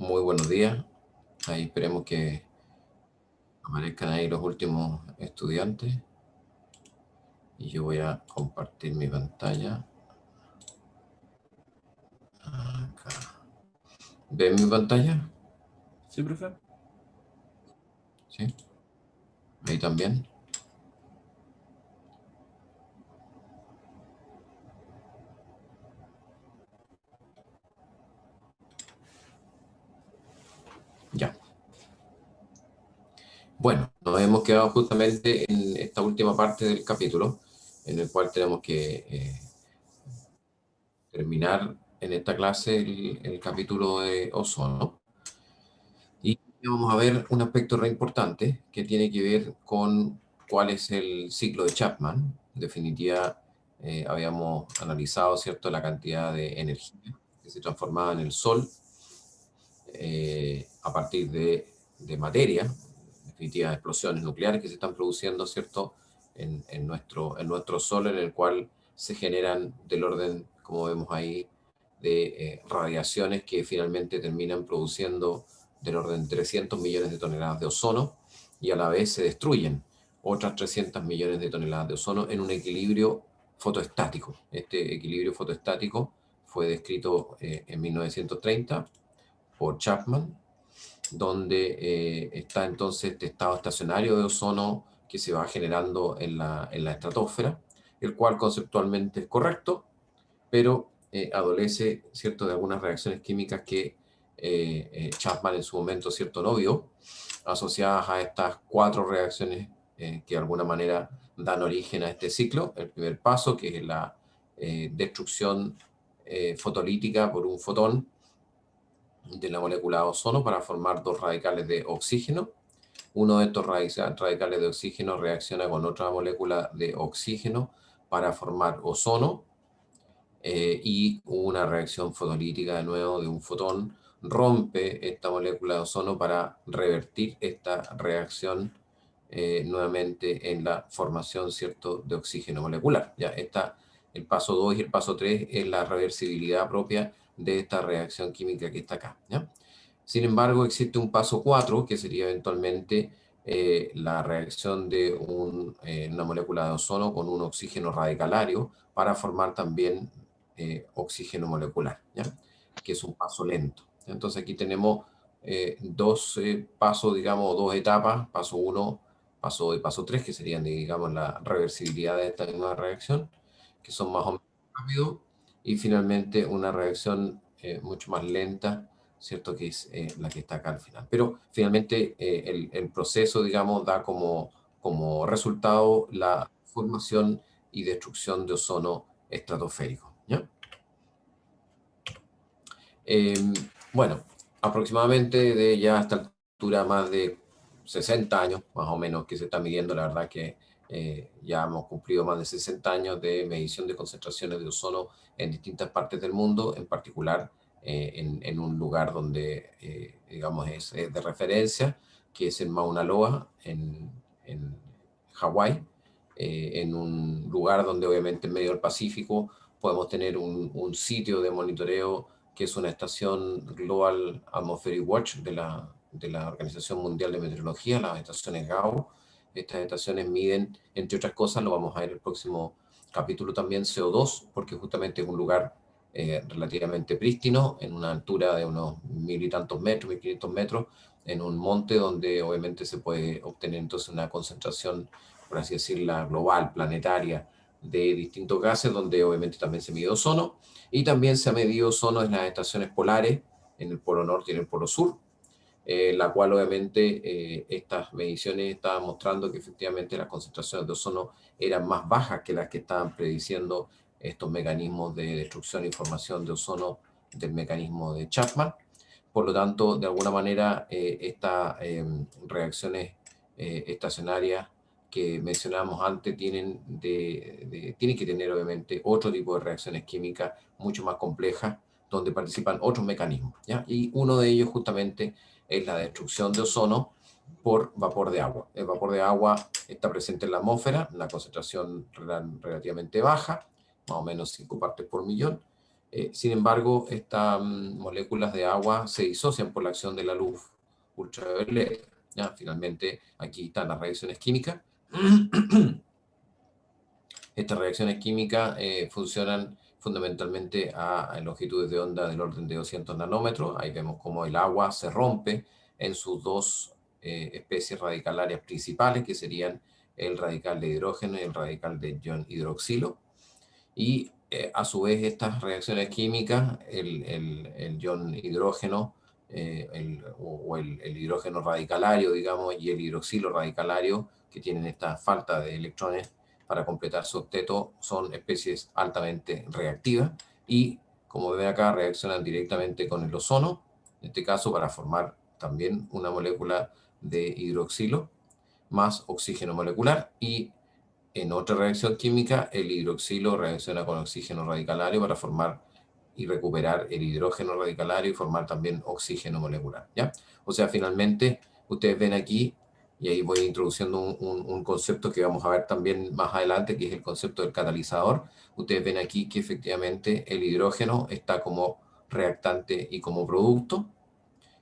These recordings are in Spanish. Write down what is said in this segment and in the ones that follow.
Muy buenos días. Ahí esperemos que aparezcan ahí los últimos estudiantes. Y yo voy a compartir mi pantalla. Acá. ¿Ven mi pantalla? Sí, profe. ¿Sí? Ahí también. Ya. Bueno, nos hemos quedado justamente en esta última parte del capítulo, en el cual tenemos que terminar en esta clase el capítulo de ozono. Y vamos a ver un aspecto re importante que tiene que ver con cuál es el ciclo de Chapman. En definitiva, habíamos analizado, ¿cierto?, la cantidad de energía que se transformaba en el Sol a partir de materia, en definitiva, explosiones nucleares que se están produciendo, ¿cierto?, en nuestro Sol, en el cual se generan del orden, como vemos ahí, de radiaciones que finalmente terminan produciendo del orden de 300 millones de toneladas de ozono y a la vez se destruyen otras 300 millones de toneladas de ozono en un equilibrio fotoestático. Este equilibrio fotoestático fue descrito en 1930 por Chapman, donde está entonces este estado estacionario de ozono que se va generando en la estratosfera, el cual conceptualmente es correcto, pero adolece, ¿cierto?, de algunas reacciones químicas que Chapman en su momento, ¿cierto?, no vio, asociadas a estas cuatro reacciones que de alguna manera dan origen a este ciclo. El primer paso, que es la destrucción fotolítica por un fotón de la molécula de ozono para formar dos radicales de oxígeno. Uno de estos radicales de oxígeno reacciona con otra molécula de oxígeno para formar ozono, y una reacción fotolítica de nuevo de un fotón rompe esta molécula de ozono para revertir esta reacción nuevamente en la formación, ¿cierto?, de oxígeno molecular. Ya está el paso 2 y el paso 3 es la reversibilidad propia de esta reacción química que está acá, ¿ya? Sin embargo, existe un paso 4 que sería eventualmente la reacción de una molécula de ozono con un oxígeno radicalario para formar también oxígeno molecular, ¿ya? Que es un paso lento. Entonces aquí tenemos dos pasos, digamos, dos etapas, paso 1, paso 2 y paso 3, que serían, digamos, la reversibilidad de esta misma reacción, que son más o menos rápidos, y finalmente una reacción mucho más lenta, ¿cierto?, que es la que está acá al final. Pero finalmente el proceso, digamos, da como resultado la formación y destrucción de ozono estratosférico, ¿ya? Bueno, aproximadamente de ya a esta altura más de 60 años, más o menos, que se está midiendo, la verdad que ya hemos cumplido más de 60 años de medición de concentraciones de ozono en distintas partes del mundo, en particular en un lugar donde, digamos, es de referencia, que es en Mauna Loa, en Hawái, en un lugar donde obviamente en medio del Pacífico podemos tener un sitio de monitoreo que es una estación Global Atmospheric Watch de la Organización Mundial de Meteorología, las estaciones GAO. Estas estaciones miden, entre otras cosas, lo vamos a ver en el próximo capítulo también, CO2, porque justamente es un lugar relativamente prístino, en una altura de unos 1000 y tantos metros, 1500 metros, en un monte donde obviamente se puede obtener entonces una concentración, por así decirla, global, planetaria, de distintos gases, donde obviamente también se mide ozono, y también se ha medido ozono en las estaciones polares, en el polo norte y en el polo sur, la cual obviamente estas mediciones estaban mostrando que efectivamente las concentraciones de ozono eran más bajas que las que estaban prediciendo estos mecanismos de destrucción y formación de ozono del mecanismo de Chapman. Por lo tanto, de alguna manera, estas reacciones estacionarias que mencionábamos antes tienen que tener obviamente otro tipo de reacciones químicas mucho más complejas donde participan otros mecanismos, ¿ya? Y uno de ellos justamente es la destrucción de ozono por vapor de agua. El vapor de agua está presente en la atmósfera, una concentración relativamente baja, más o menos 5 partes por millón, Sin embargo, estas moléculas de agua se disocian por la acción de la luz ultravioleta. ¿Ya? Finalmente, aquí están las reacciones químicas. Estas reacciones químicas funcionan fundamentalmente a longitudes de onda del orden de 200 nanómetros. Ahí vemos cómo el agua se rompe en sus dos especies radicalarias principales, que serían el radical de hidrógeno y el radical de ion hidroxilo. Y a su vez estas reacciones químicas, el ion hidrógeno o el hidrógeno radicalario, digamos, y el hidroxilo radicalario, que tienen esta falta de electrones para completar su octeto, son especies altamente reactivas y, como ven acá, reaccionan directamente con el ozono, en este caso para formar también una molécula de hidroxilo más oxígeno molecular, y en otra reacción química, el hidroxilo reacciona con oxígeno radicalario para formar y recuperar el hidrógeno radicalario y formar también oxígeno molecular, ¿ya? O sea, finalmente, ustedes ven aquí, y ahí voy introduciendo un concepto que vamos a ver también más adelante, que es el concepto del catalizador. Ustedes ven aquí que efectivamente el hidrógeno está como reactante y como producto,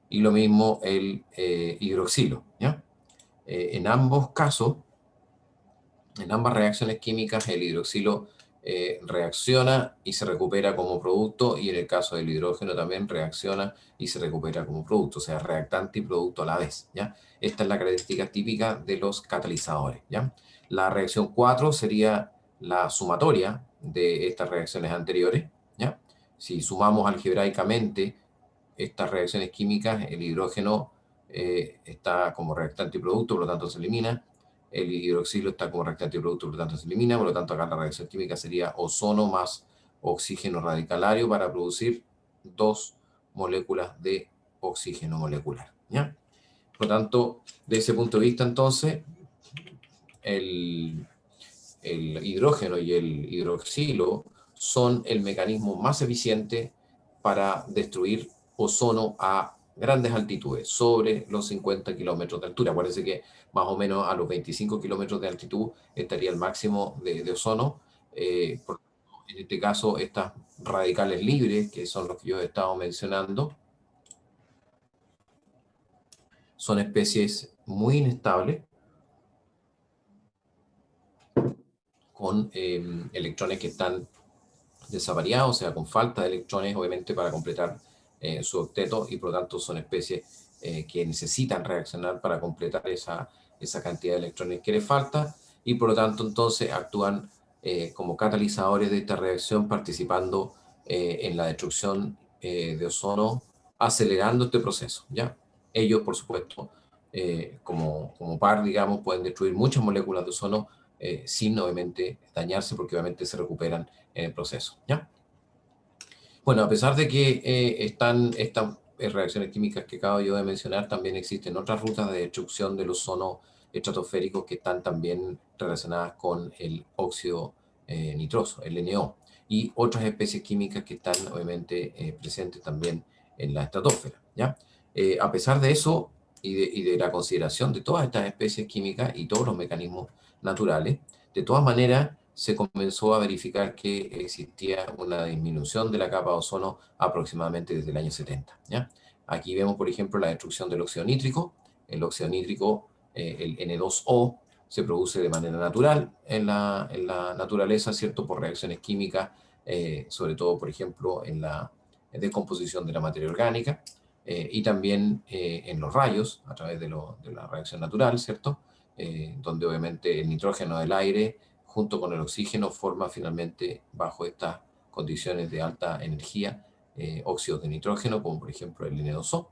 y lo mismo el hidroxilo, ¿ya? En ambos casos, en ambas reacciones químicas, el hidroxilo reacciona y se recupera como producto, y en el caso del hidrógeno también reacciona y se recupera como producto, o sea, reactante y producto a la vez, ¿ya? Esta es la característica típica de los catalizadores, ¿ya? La reacción 4 sería la sumatoria de estas reacciones anteriores, ¿ya? Si sumamos algebraicamente estas reacciones químicas, el hidrógeno está como reactante y producto, por lo tanto se elimina. El hidroxilo está como reactante y producto, por lo tanto se elimina. Por lo tanto, acá la reacción química sería ozono más oxígeno radicalario para producir dos moléculas de oxígeno molecular, ¿ya? Por lo tanto, de ese punto de vista, entonces, el, el hidrógeno y el hidroxilo son el mecanismo más eficiente para destruir ozono a grandes altitudes, sobre los 50 kilómetros de altura. Acuérdense que más o menos a los 25 kilómetros de altitud estaría el máximo de ozono. En este caso, estas radicales libres, que son los que yo he estado mencionando, son especies muy inestables, con electrones que están desavariados, o sea, con falta de electrones, obviamente, para completar su octeto, y por lo tanto son especies que necesitan reaccionar para completar esa cantidad de electrones que les falta, y por lo tanto entonces actúan como catalizadores de esta reacción, participando en la destrucción de ozono, acelerando este proceso, ¿ya? Ellos, por supuesto, como par, digamos, pueden destruir muchas moléculas de ozono sin obviamente dañarse, porque obviamente se recuperan en el proceso, ¿ya? Bueno, a pesar de que están estas reacciones químicas que acabo yo de mencionar, también existen otras rutas de destrucción del ozono estratosférico que están también relacionadas con el óxido nitroso, el NO, y otras especies químicas que están obviamente presentes también en la estratosfera, ¿ya? A pesar de eso y de la consideración de todas estas especies químicas y todos los mecanismos naturales, de todas maneras se comenzó a verificar que existía una disminución de la capa de ozono aproximadamente desde el año 70, ¿ya? Aquí vemos, por ejemplo, la destrucción del óxido nítrico. El óxido nítrico, el N2O, se produce de manera natural en la naturaleza, ¿cierto? Por reacciones químicas, sobre todo, por ejemplo, en la descomposición de la materia orgánica, y también en los rayos, a través de la reacción natural, ¿cierto? Donde obviamente el nitrógeno del aire junto con el oxígeno forma finalmente, bajo estas condiciones de alta energía, óxidos de nitrógeno, como por ejemplo el N2O.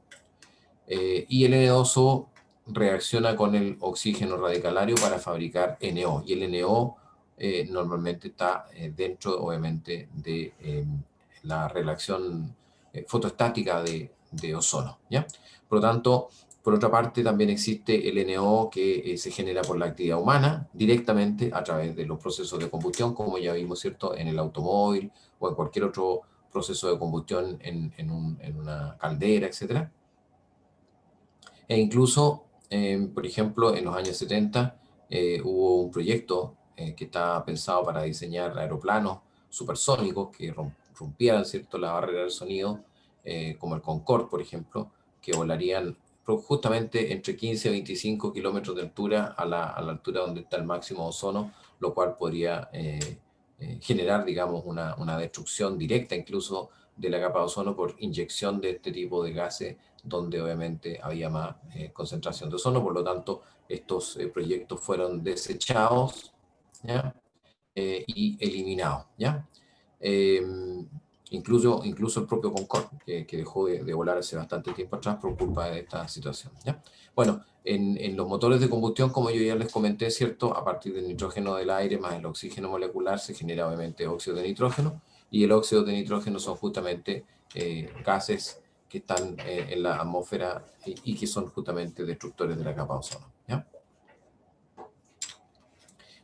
Y el N2O reacciona con el oxígeno radicalario para fabricar NO, y el NO normalmente está dentro, obviamente, de la relación fotostática de ozono, ¿ya? Por lo tanto, por otra parte, también existe el NO que se genera por la actividad humana directamente a través de los procesos de combustión, como ya vimos, ¿cierto?, en el automóvil o en cualquier otro proceso de combustión en una caldera, etcétera. E incluso, por ejemplo, en los años 70 hubo un proyecto que estaba pensado para diseñar aeroplanos supersónicos que rompieran, ¿cierto?, la barrera del sonido, como el Concorde, por ejemplo, que volarían justamente entre 15 y 25 kilómetros de altura a la altura donde está el máximo ozono, lo cual podría generar, digamos, una destrucción directa incluso de la capa de ozono por inyección de este tipo de gases, donde obviamente había más concentración de ozono. Por lo tanto, estos proyectos fueron desechados, ¿ya? Y eliminados, ¿ya? Eh, incluso el propio Concorde, que dejó de volar hace bastante tiempo atrás por culpa de esta situación, ¿ya? Bueno, en los motores de combustión, como yo ya les comenté, ¿cierto? A partir del nitrógeno del aire más el oxígeno molecular se genera obviamente óxido de nitrógeno, y el óxido de nitrógeno son justamente gases que están en la atmósfera y que son justamente destructores de la capa de ozono, ¿ya?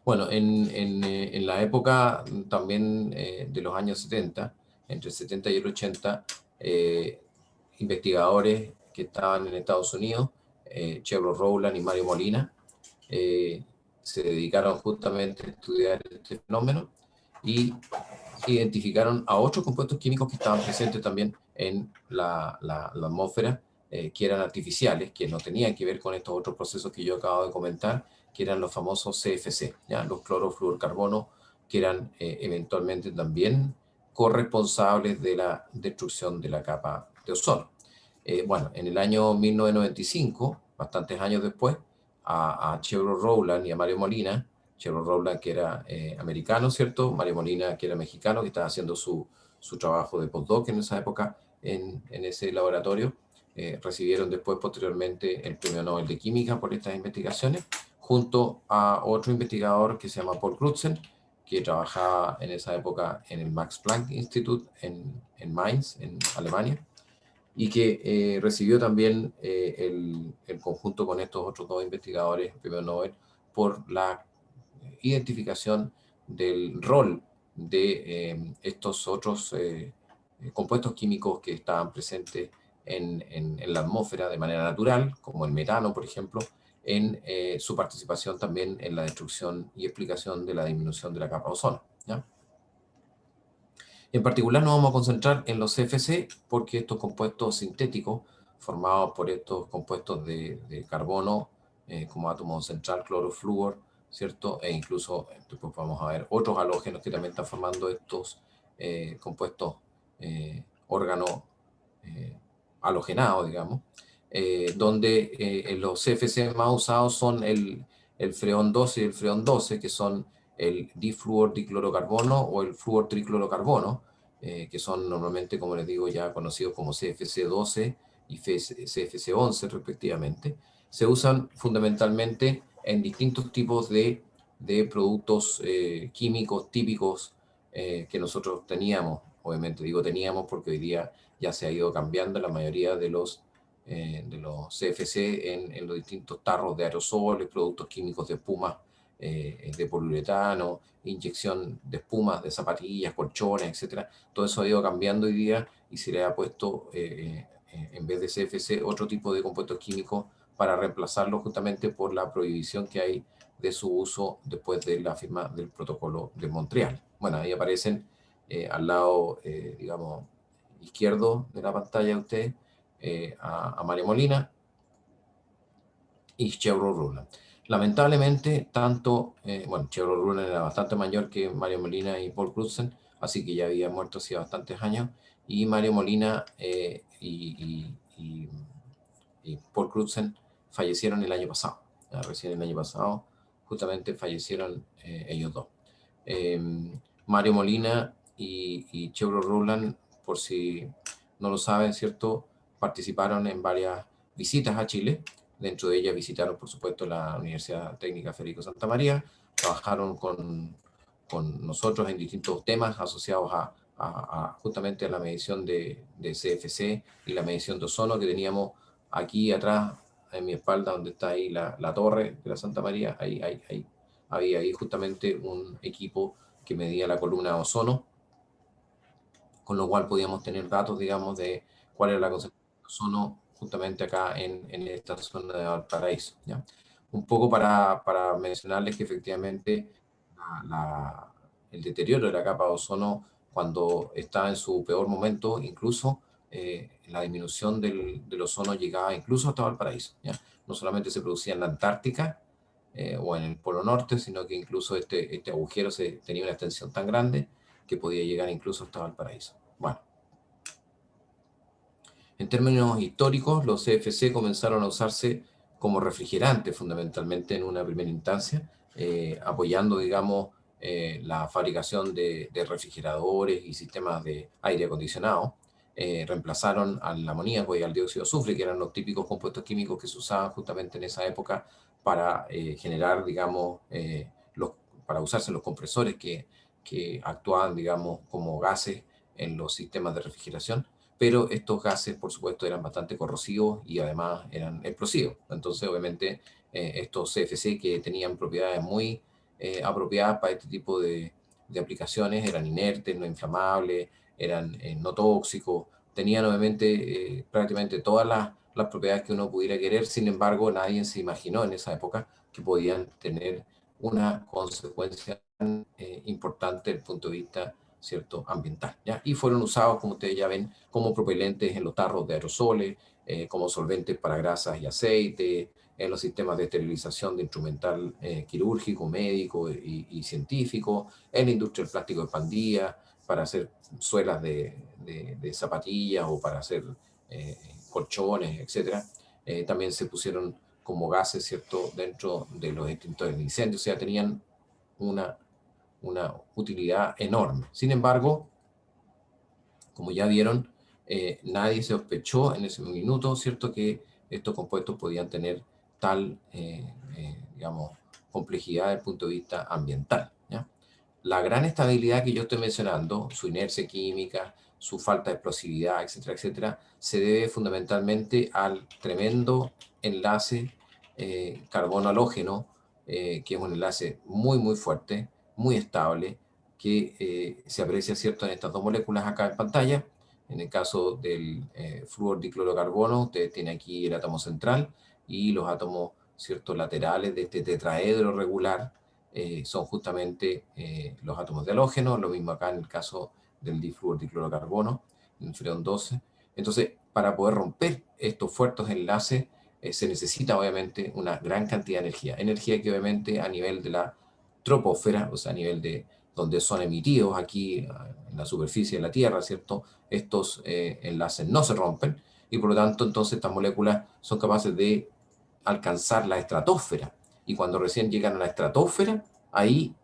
Bueno, en la época también de los años 70, entre el 70 y el 80, eh, investigadores que estaban en Estados Unidos, Chevron Rowland y Mario Molina, eh, se dedicaron justamente a estudiar este fenómeno y identificaron a otros compuestos químicos que estaban presentes también en la atmósfera, que eran artificiales, que no tenían que ver con estos otros procesos que yo acabo de comentar, que eran los famosos CFC, ¿ya? Los clorofluorcarbonos, que eran eventualmente también corresponsables de la destrucción de la capa de ozono. Bueno, en el año 1995, bastantes años después, a Chevron Rowland y a Mario Molina, Chevron Rowland que era americano, ¿cierto? Mario Molina que era mexicano, que estaba haciendo su trabajo de postdoc en esa época en ese laboratorio. Recibieron después, posteriormente, el Premio Nobel de Química por estas investigaciones, junto a otro investigador que se llama Paul Crutzen, que trabajaba en esa época en el Max Planck Institute en Mainz, en Alemania, y que recibió también el conjunto con estos otros dos investigadores, premio Nobel, por la identificación del rol de estos otros compuestos químicos que estaban presentes en la atmósfera de manera natural, como el metano, por ejemplo, en su participación también en la destrucción y explicación de la disminución de la capa de ozono, ¿ya? En particular nos vamos a concentrar en los CFC porque estos compuestos sintéticos formados por estos compuestos de carbono como átomo central, clorofluor, ¿cierto? E incluso después vamos a ver otros halógenos que también están formando estos compuestos órganos eh, halogenados, digamos, donde los CFC más usados son el freón 12 y el freón 12, que son el difluor-diclorocarbono o el fluor-triclorocarbono, que son normalmente, como les digo, ya conocidos como CFC12 y CFC11 respectivamente. Se usan fundamentalmente en distintos tipos de productos químicos típicos que nosotros teníamos. Obviamente digo teníamos porque hoy día ya se ha ido cambiando la mayoría de los CFC en los distintos tarros de aerosoles, productos químicos de espuma, de poliuretano, inyección de espumas, de zapatillas, colchones, etcétera. Todo eso ha ido cambiando hoy día y se le ha puesto, en vez de CFC, otro tipo de compuestos químicos para reemplazarlo justamente por la prohibición que hay de su uso después de la firma del protocolo de Montreal. Bueno, ahí aparecen al lado, digamos, izquierdo de la pantalla de ustedes a Mario Molina y Chevron Rowland. Lamentablemente, tanto, bueno, Chevron Rowland era bastante mayor que Mario Molina y Paul Crutzen, así que ya había muerto hacía bastantes años, y Mario Molina y Paul Crutzen fallecieron el año pasado, recién el año pasado, justamente fallecieron ellos dos. Eh, Mario Molina y Chevron Rowland, por si no lo saben, ¿cierto? Participaron en varias visitas a Chile. Dentro de ellas visitaron, por supuesto, la Universidad Técnica Federico Santa María, trabajaron con nosotros en distintos temas asociados justamente a la medición de CFC y la medición de ozono que teníamos aquí atrás, en mi espalda, donde está ahí la torre de la Santa María. Había ahí justamente un equipo que medía la columna de ozono, con lo cual podíamos tener datos, digamos, de cuál era la concentración de ozono justamente acá en esta zona de Valparaíso, ¿ya? Un poco para mencionarles que efectivamente el deterioro de la capa de ozono cuando está en su peor momento, incluso la disminución del ozono llegaba incluso hasta Valparaíso, ¿ya? No solamente se producía en la Antártica o en el Polo Norte, sino que incluso este agujero tenía una extensión tan grande que podía llegar incluso hasta Valparaíso. Bueno, en términos históricos, los CFC comenzaron a usarse como refrigerantes fundamentalmente en una primera instancia, apoyando, digamos, la fabricación de refrigeradores y sistemas de aire acondicionado. Reemplazaron al amoníaco y al dióxido de azufre, que eran los típicos compuestos químicos que se usaban justamente en esa época para generar, digamos, para usarse en los compresores que actuaban, digamos, como gases en los sistemas de refrigeración, pero estos gases, por supuesto, eran bastante corrosivos y además eran explosivos. Entonces, obviamente, estos CFC que tenían propiedades muy apropiadas para este tipo de aplicaciones eran inertes, no inflamables, eran no tóxicos, tenían obviamente prácticamente todas las propiedades que uno pudiera querer. Sin embargo, nadie se imaginó en esa época que podían tener una consecuencia importante desde el punto de vista, ¿cierto?, ambiental, ¿ya? Y fueron usados, como ustedes ya ven, como propelentes en los tarros de aerosoles, como solventes para grasas y aceites, en los sistemas de esterilización de instrumental quirúrgico, médico y científico, en la industria del plástico expandida, para hacer suelas de zapatillas o para hacer colchones, etc. También se pusieron como gases, ¿cierto?, dentro de los extintores de incendios, o sea, tenían una, una utilidad enorme. Sin embargo, como ya vieron, nadie se sospechó en ese minuto, ¿cierto?, que estos compuestos podían tener tal, digamos, complejidad desde el punto de vista ambiental, ¿ya? La gran estabilidad que yo estoy mencionando, su inercia química, su falta de explosividad, etcétera, etcétera, se debe fundamentalmente al tremendo enlace carbono-halógeno, que es un enlace muy, muy fuerte, muy estable, que se aprecia, ¿cierto?, en estas dos moléculas acá en pantalla. En el caso del flúor diclorocarbono, ustedes tienen aquí el átomo central y los átomos, ¿cierto?, laterales de este tetraedro regular son justamente los átomos de halógeno, lo mismo acá en el caso del difluor diclorocarbono, en el freón 12. Entonces, para poder romper estos fuertes enlaces, se necesita obviamente una gran cantidad de energía que obviamente a nivel de la troposfera, o sea, a nivel de donde son emitidos aquí en la superficie de la Tierra, ¿cierto? Estos enlaces no se rompen y por lo tanto entonces estas moléculas son capaces de alcanzar la estratosfera. Y cuando recién llegan a la estratosfera, ahí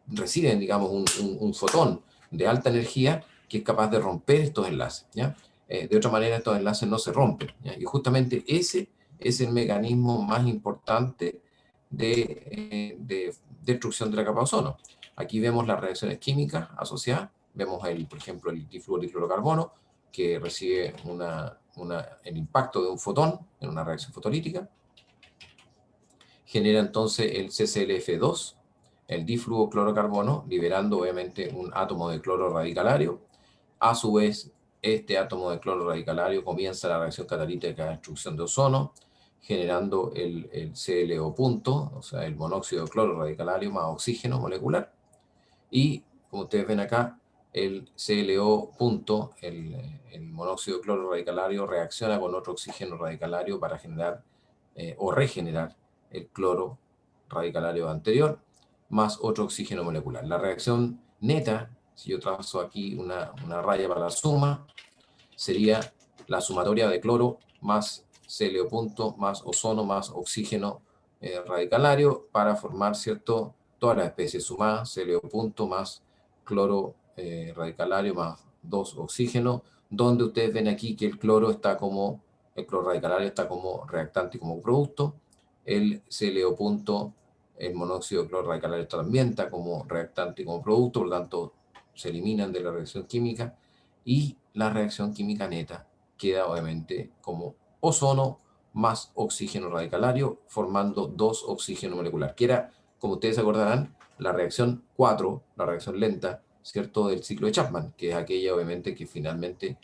reciben, digamos, un fotón de alta energía que es capaz de romper estos enlaces, ¿ya? De otra manera, estos enlaces no se rompen, ¿ya? Y justamente ese es el mecanismo más importante de destrucción de la capa de ozono. Aquí vemos las reacciones químicas asociadas, vemos, por ejemplo, el difluorocarburo, que recibe el impacto de un fotón en una reacción fotolítica, genera entonces el CClF2, el difluoclorocarbono, liberando obviamente un átomo de cloro radicalario. A su vez, este átomo de cloro radicalario comienza la reacción catalítica de destrucción de ozono, generando el CLO punto, o sea, el monóxido de cloro radicalario más oxígeno molecular. Y, como ustedes ven acá, el CLO punto, el monóxido de cloro radicalario, reacciona con otro oxígeno radicalario para generar o regenerar el cloro radicalario anterior, más otro oxígeno molecular. La reacción neta, si yo trazo aquí una raya para la suma, sería la sumatoria de cloro más CLO punto, más ozono, más oxígeno radicalario para formar, ¿cierto?, todas las especies sumadas, CLO punto más cloro radicalario más 2 oxígeno, donde ustedes ven aquí que el cloro radicalario está como reactante y como producto, el CLO punto, el monóxido de cloro radicalario también está como reactante y como producto, por lo tanto se eliminan de la reacción química, y la reacción química neta queda obviamente como ozono más oxígeno radicalario, formando 2 oxígeno molecular, que era, como ustedes acordarán, la reacción 4, la reacción lenta, ¿cierto?, del ciclo de Chapman, que es aquella obviamente que finalmente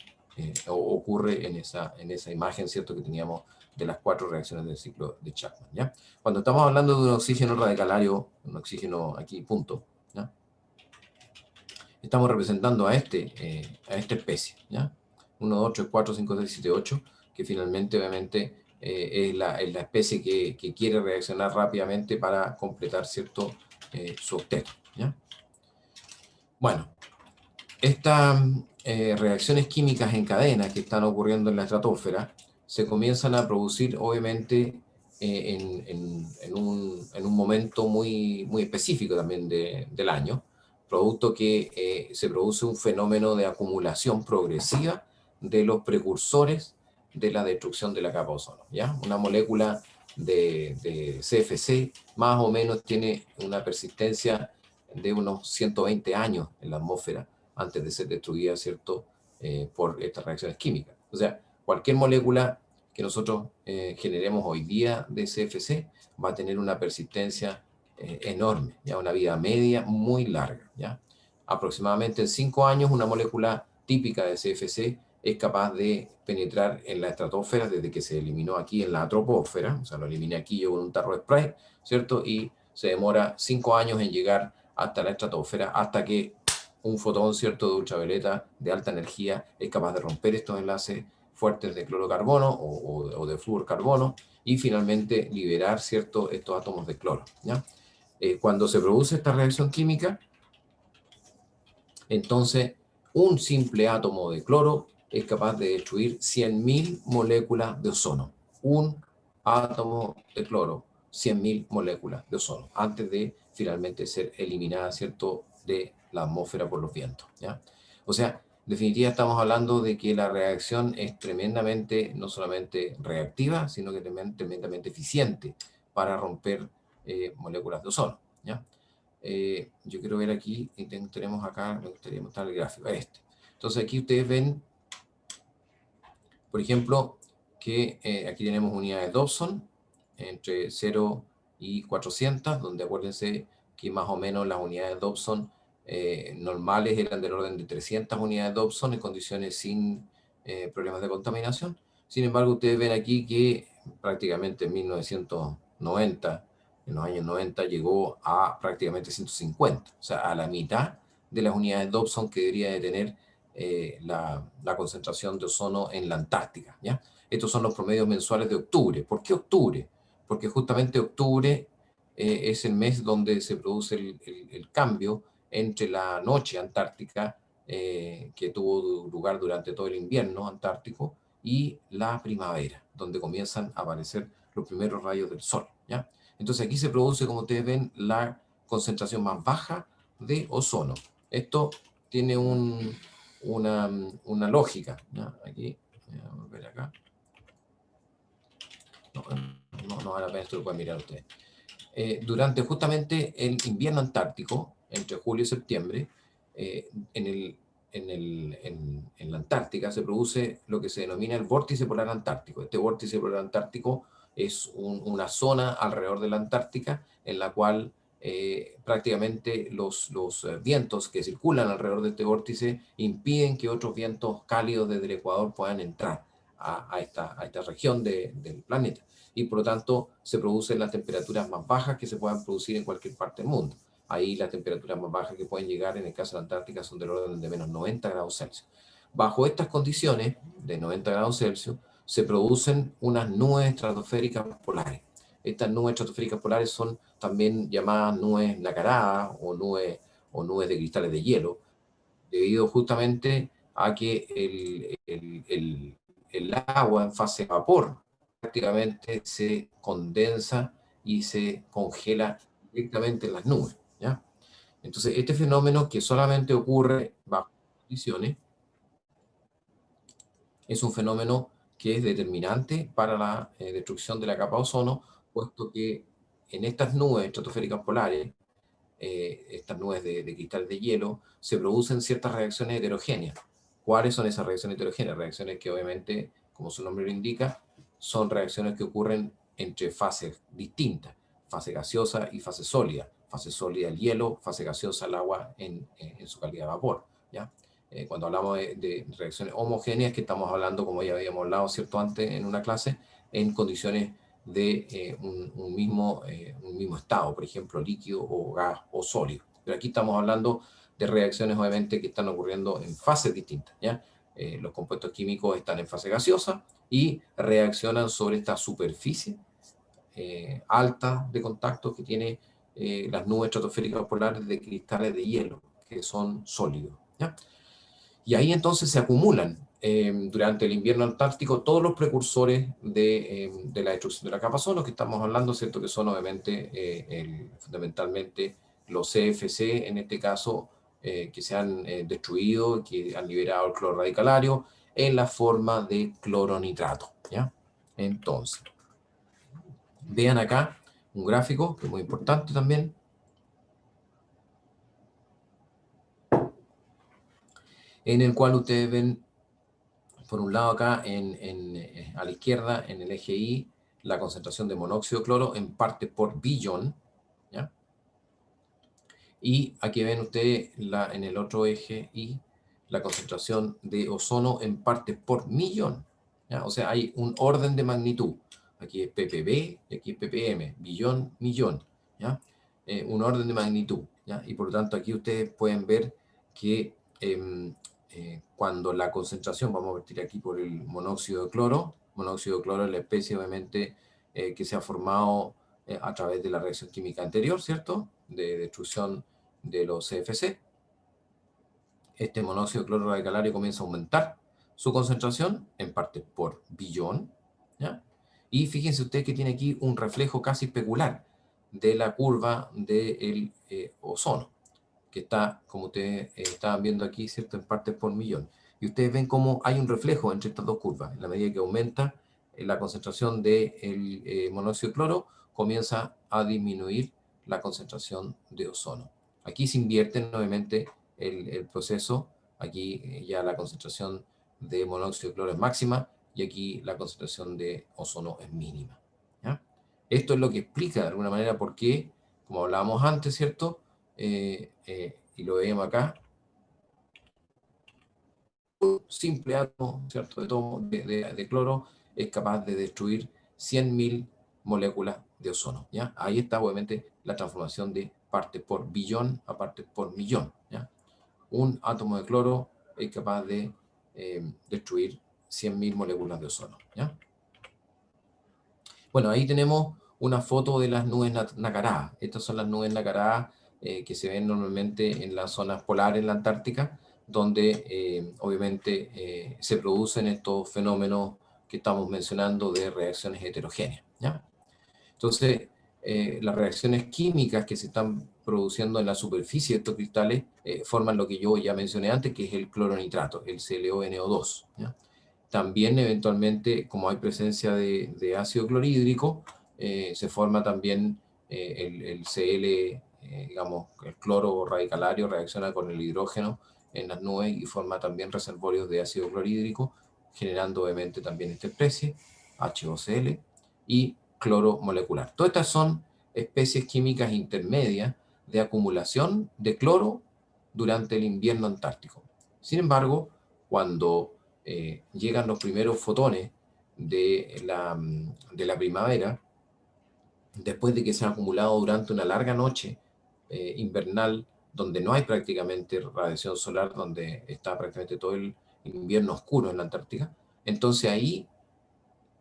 ocurre en esa imagen, ¿cierto?, que teníamos de las 4 reacciones del ciclo de Chapman, ¿ya? Cuando estamos hablando de un oxígeno radicalario, un oxígeno aquí, punto, ¿ya?, estamos representando a esta especie, ¿ya? 1, 2, 3, 4, 5, 6, 7, 8, que finalmente, obviamente, es la especie que quiere reaccionar rápidamente para completar, ¿cierto?, su octeto, ¿ya? Bueno, estas reacciones químicas en cadena que están ocurriendo en la estratosfera se comienzan a producir, obviamente, en un momento muy, muy específico también del año, producto que se produce un fenómeno de acumulación progresiva de los precursores de la destrucción de la capa de ozono, ¿ya? Una molécula de CFC más o menos tiene una persistencia de unos 120 años en la atmósfera antes de ser destruida, ¿cierto?, por estas reacciones químicas. O sea, cualquier molécula que nosotros generemos hoy día de CFC va a tener una persistencia enorme, ya una vida media muy larga, ¿ya? Aproximadamente en 5 años una molécula típica de CFC es capaz de penetrar en la estratosfera desde que se eliminó aquí en la troposfera, o sea, lo eliminé aquí yo con un tarro de spray, ¿cierto? Y se demora 5 años en llegar hasta la estratosfera, hasta que un fotón, ¿cierto?, de ultravioleta de alta energía es capaz de romper estos enlaces fuertes de clorocarbono o de fluorcarbono y finalmente liberar, ¿cierto?, estos átomos de cloro, ¿ya? Cuando se produce esta reacción química, entonces un simple átomo de cloro es capaz de destruir 100.000 moléculas de ozono. Un átomo de cloro, 100.000 moléculas de ozono, antes de finalmente ser eliminada, ¿cierto?, de la atmósfera por los vientos, ¿ya? O sea, en definitiva estamos hablando de que la reacción es tremendamente, no solamente reactiva, sino que tremendamente eficiente para romper moléculas de ozono, ¿ya? Yo quiero ver aquí, y tenemos acá, me gustaría mostrar el gráfico, este. Entonces aquí ustedes ven, por ejemplo, que aquí tenemos unidades Dobson entre 0 y 400, donde acuérdense que más o menos las unidades Dobson normales eran del orden de 300 unidades Dobson en condiciones sin problemas de contaminación. Sin embargo, ustedes ven aquí que prácticamente en 1990, en los años 90, llegó a prácticamente 150, o sea, a la mitad de las unidades Dobson que debería de tener la concentración de ozono en la Antártica, ¿ya? Estos son los promedios mensuales de octubre. ¿Por qué octubre? Porque justamente octubre es el mes donde se produce el cambio entre la noche antártica que tuvo lugar durante todo el invierno antártico y la primavera, donde comienzan a aparecer los primeros rayos del sol, ¿ya? Entonces aquí se produce, como ustedes ven, la concentración más baja de ozono. Esto tiene una lógica, ¿ya? Aquí, vamos a ver acá. No vale la pena, esto lo pueden mirar ustedes. Durante justamente el invierno antártico, entre julio y septiembre, en la Antártica se produce lo que se denomina el vórtice polar antártico. Este vórtice polar antártico es una zona alrededor de la Antártica en la cual prácticamente los vientos que circulan alrededor de este vórtice impiden que otros vientos cálidos desde el Ecuador puedan entrar a esta región del planeta y por lo tanto se producen las temperaturas más bajas que se puedan producir en cualquier parte del mundo. Ahí las temperaturas más bajas que pueden llegar en el caso de la Antártica son del orden de menos 90 grados Celsius. Bajo estas condiciones de 90 grados Celsius se producen unas nubes estratosféricas polares. Estas nubes estratosféricas polares son también llamadas nubes nacaradas o nubes de cristales de hielo, debido justamente a que el agua en fase de vapor prácticamente se condensa y se congela directamente en las nubes, ¿ya? Entonces, este fenómeno que solamente ocurre bajo condiciones es un fenómeno que es determinante para la destrucción de la capa de ozono, puesto que en estas nubes estratosféricas polares, estas nubes de cristal de hielo, se producen ciertas reacciones heterogéneas. ¿Cuáles son esas reacciones heterogéneas? Reacciones que obviamente, como su nombre lo indica, son reacciones que ocurren entre fases distintas, fase gaseosa y fase sólida. Fase sólida el hielo, fase gaseosa el agua en su calidad de vapor, ¿ya? Cuando hablamos de reacciones homogéneas, que estamos hablando, como ya habíamos hablado, ¿cierto?, antes en una clase, en condiciones de un mismo estado, por ejemplo, líquido o gas o sólido. Pero aquí estamos hablando de reacciones obviamente que están ocurriendo en fases distintas, ¿ya? Los compuestos químicos están en fase gaseosa y reaccionan sobre esta superficie alta de contacto que tiene las nubes estratosféricas polares de cristales de hielo, que son sólidos, ¿ya? Y ahí entonces se acumulan durante el invierno antártico todos los precursores de la destrucción de la capa ozono, que estamos hablando, ¿cierto? Que son obviamente fundamentalmente los CFC, en este caso, que se han destruido, que han liberado el cloro radicalario en la forma de cloronitrato, ¿ya? Entonces, vean acá un gráfico que es muy importante también, en el cual ustedes ven, por un lado acá, a la izquierda, en el eje Y, la concentración de monóxido de cloro en partes por billón, ¿ya? Y aquí ven ustedes en el otro eje Y, la concentración de ozono en partes por millón, ¿ya? O sea, hay un orden de magnitud. Aquí es ppb y aquí es ppm, billón, millón, ¿ya? Un orden de magnitud, ¿ya? Y por lo tanto aquí ustedes pueden ver que cuando la concentración, vamos a vertir aquí por el monóxido de cloro es la especie obviamente que se ha formado a través de la reacción química anterior, ¿cierto? De destrucción de los CFC. Este monóxido de cloro radicalario comienza a aumentar su concentración en partes por billón, ¿ya? Y fíjense ustedes que tiene aquí un reflejo casi especular de la curva del ozono, que está, como ustedes estaban viendo aquí, ¿cierto?, en partes por millón. Y ustedes ven cómo hay un reflejo entre estas dos curvas. En la medida que aumenta la concentración del monóxido de cloro, comienza a disminuir la concentración de ozono. Aquí se invierte nuevamente el proceso. Aquí ya la concentración de monóxido de cloro es máxima y aquí la concentración de ozono es mínima, ¿ya? Esto es lo que explica de alguna manera por qué, como hablábamos antes, ¿cierto? Y lo veíamos acá, un simple átomo, ¿cierto?, de cloro es capaz de destruir 100.000 moléculas de ozono, ¿ya? Ahí está obviamente la transformación de partes por billón a partes por millón, ¿ya? Un átomo de cloro es capaz de destruir 100.000 moléculas de ozono, ¿ya? Bueno, ahí tenemos una foto de las nubes nacaradas. Estas son las nubes nacaradas que se ven normalmente en las zonas polares, en la Antártica, donde obviamente se producen estos fenómenos que estamos mencionando de reacciones heterogéneas, ¿ya? Entonces, las reacciones químicas que se están produciendo en la superficie de estos cristales forman lo que yo ya mencioné antes, que es el cloronitrato, el ClONO2, ¿ya? También eventualmente, como hay presencia de ácido clorhídrico, se forma también el Cl, digamos, el cloro radicalario reacciona con el hidrógeno en las nubes y forma también reservorios de ácido clorhídrico, generando obviamente también esta especie, HOCl, y cloro molecular. Todas estas son especies químicas intermedias de acumulación de cloro durante el invierno antártico. Sin embargo, cuando llegan los primeros fotones de la primavera, después de que se han acumulado durante una larga noche invernal, donde no hay prácticamente radiación solar, donde está prácticamente todo el invierno oscuro en la Antártica, entonces ahí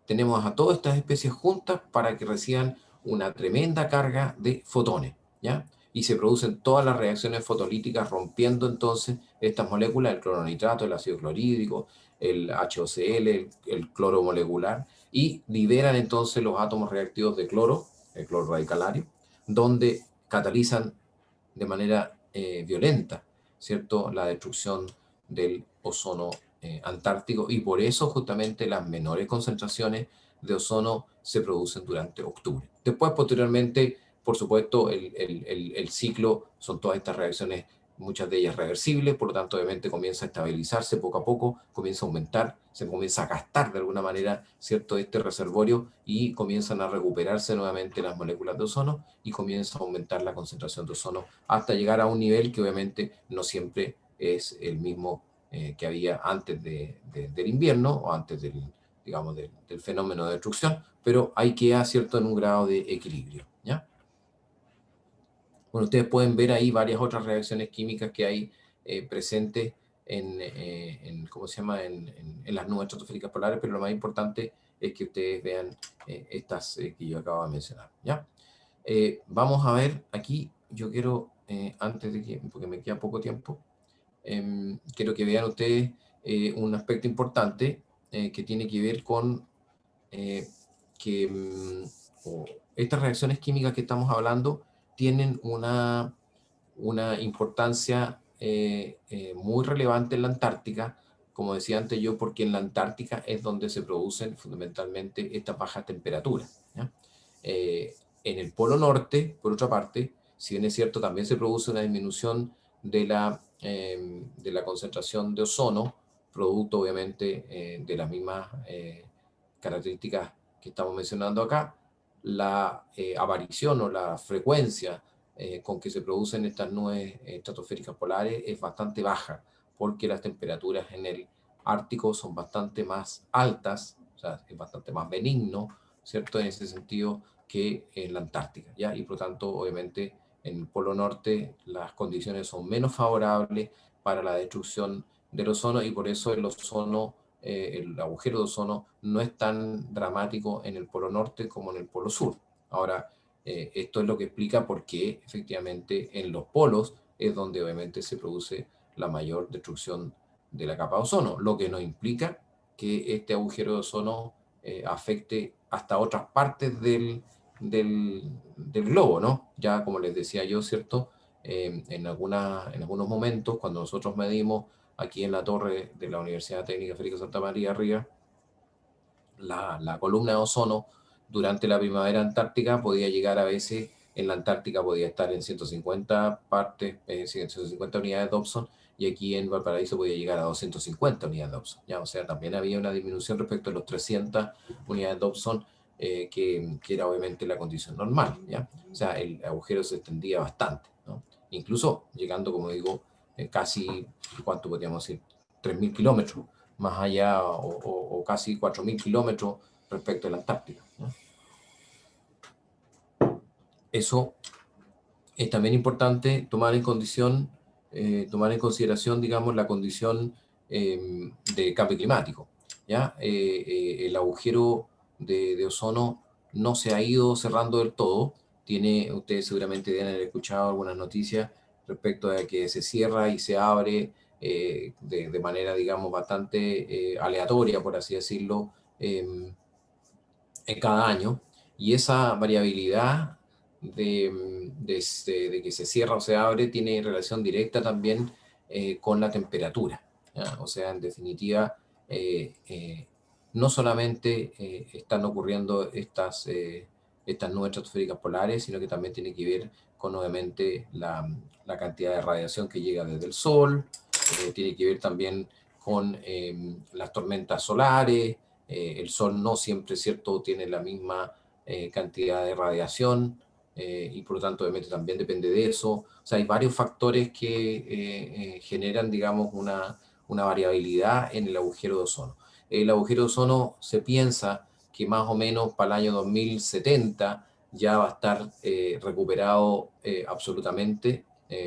tenemos a todas estas especies juntas para que reciban una tremenda carga de fotones, ¿ya? Y se producen todas las reacciones fotolíticas rompiendo entonces estas moléculas, el cloronitrato, el ácido clorhídrico, el HOCl, el cloro molecular, y liberan entonces los átomos reactivos de cloro, el cloro radicalario, donde catalizan de manera violenta, ¿cierto?, la destrucción del ozono antártico, y por eso justamente las menores concentraciones de ozono se producen durante octubre. Después, posteriormente, por supuesto, el ciclo son todas estas reacciones, muchas de ellas reversibles, por lo tanto, obviamente comienza a estabilizarse poco a poco, comienza a aumentar, se comienza a gastar de alguna manera, ¿cierto?, este reservorio, y comienzan a recuperarse nuevamente las moléculas de ozono y comienza a aumentar la concentración de ozono hasta llegar a un nivel que obviamente no siempre es el mismo que había antes del invierno o antes digamos, del fenómeno de destrucción, pero hay que queda, ¿cierto?, en un grado de equilibrio, ¿ya? Bueno, ustedes pueden ver ahí varias otras reacciones químicas que hay presentes ¿cómo se llama? En las nubes estratosféricas polares, pero lo más importante es que ustedes vean estas que yo acabo de mencionar, ¿ya? Vamos a ver aquí, yo quiero, antes de que, porque me queda poco tiempo, quiero que vean ustedes un aspecto importante que tiene que ver con eh, que o estas reacciones químicas que estamos hablando tienen una importancia muy relevante en la Antártica, como decía antes yo, porque en la Antártica es donde se producen fundamentalmente estas bajas temperaturas, ¿ya? Eh, en el Polo Norte, por otra parte, si bien es cierto, también se produce una disminución de la concentración de ozono, producto obviamente de las mismas características que estamos mencionando acá, la aparición o la frecuencia con que se producen estas nubes estratosféricas polares es bastante baja, porque las temperaturas en el Ártico son bastante más altas, o sea, es bastante más benigno, ¿cierto? En ese sentido que en la Antártica, ¿ya? Y por lo tanto, obviamente, en el Polo Norte las condiciones son menos favorables para la destrucción del ozono y por eso el agujero de ozono no es tan dramático en el Polo Norte como en el Polo Sur. Ahora, esto es lo que explica por qué efectivamente en los polos es donde obviamente se produce la mayor destrucción de la capa de ozono, lo que no implica que este agujero de ozono afecte hasta otras partes del globo, ¿no? Ya como les decía yo, ¿cierto? En algunos momentos, cuando nosotros medimos aquí en la torre de la Universidad Técnica Federico Santa María arriba, la columna de ozono durante la primavera antártica podía llegar a veces, en la Antártica podía estar en 150 partes, 150 unidades de Dobson, y aquí en Valparaíso podía llegar a 250 unidades de Dobson, ¿ya? O sea, también había una disminución respecto a los 300 unidades de Dobson, que era obviamente la condición normal, ¿ya? O sea, el agujero se extendía bastante, ¿no? Incluso llegando, como digo, casi, ¿cuánto podríamos decir? 3.000 kilómetros más allá o casi 4.000 kilómetros respecto a la Antártica, ¿no? Eso es también importante tomar en consideración, digamos, la condición de cambio climático, ¿ya? El agujero de ozono no se ha ido cerrando del todo. Ustedes seguramente deben haber escuchado algunas noticias respecto a que se cierra y se abre de manera, digamos, bastante aleatoria, por así decirlo, en cada año, y esa variabilidad de que se cierra o se abre tiene relación directa también con la temperatura, ¿ya? O sea, en definitiva, no solamente están ocurriendo estas nubes estratosféricas polares, sino que también tiene que ver con, obviamente, la cantidad de radiación que llega desde el Sol, tiene que ver también con las tormentas solares. El Sol no siempre, ¿cierto?, tiene la misma cantidad de radiación y por lo tanto obviamente también depende de eso. O sea, hay varios factores que generan, digamos, una variabilidad en el agujero de ozono. El agujero de ozono se piensa que más o menos para el año 2070 ya va a estar recuperado absolutamente,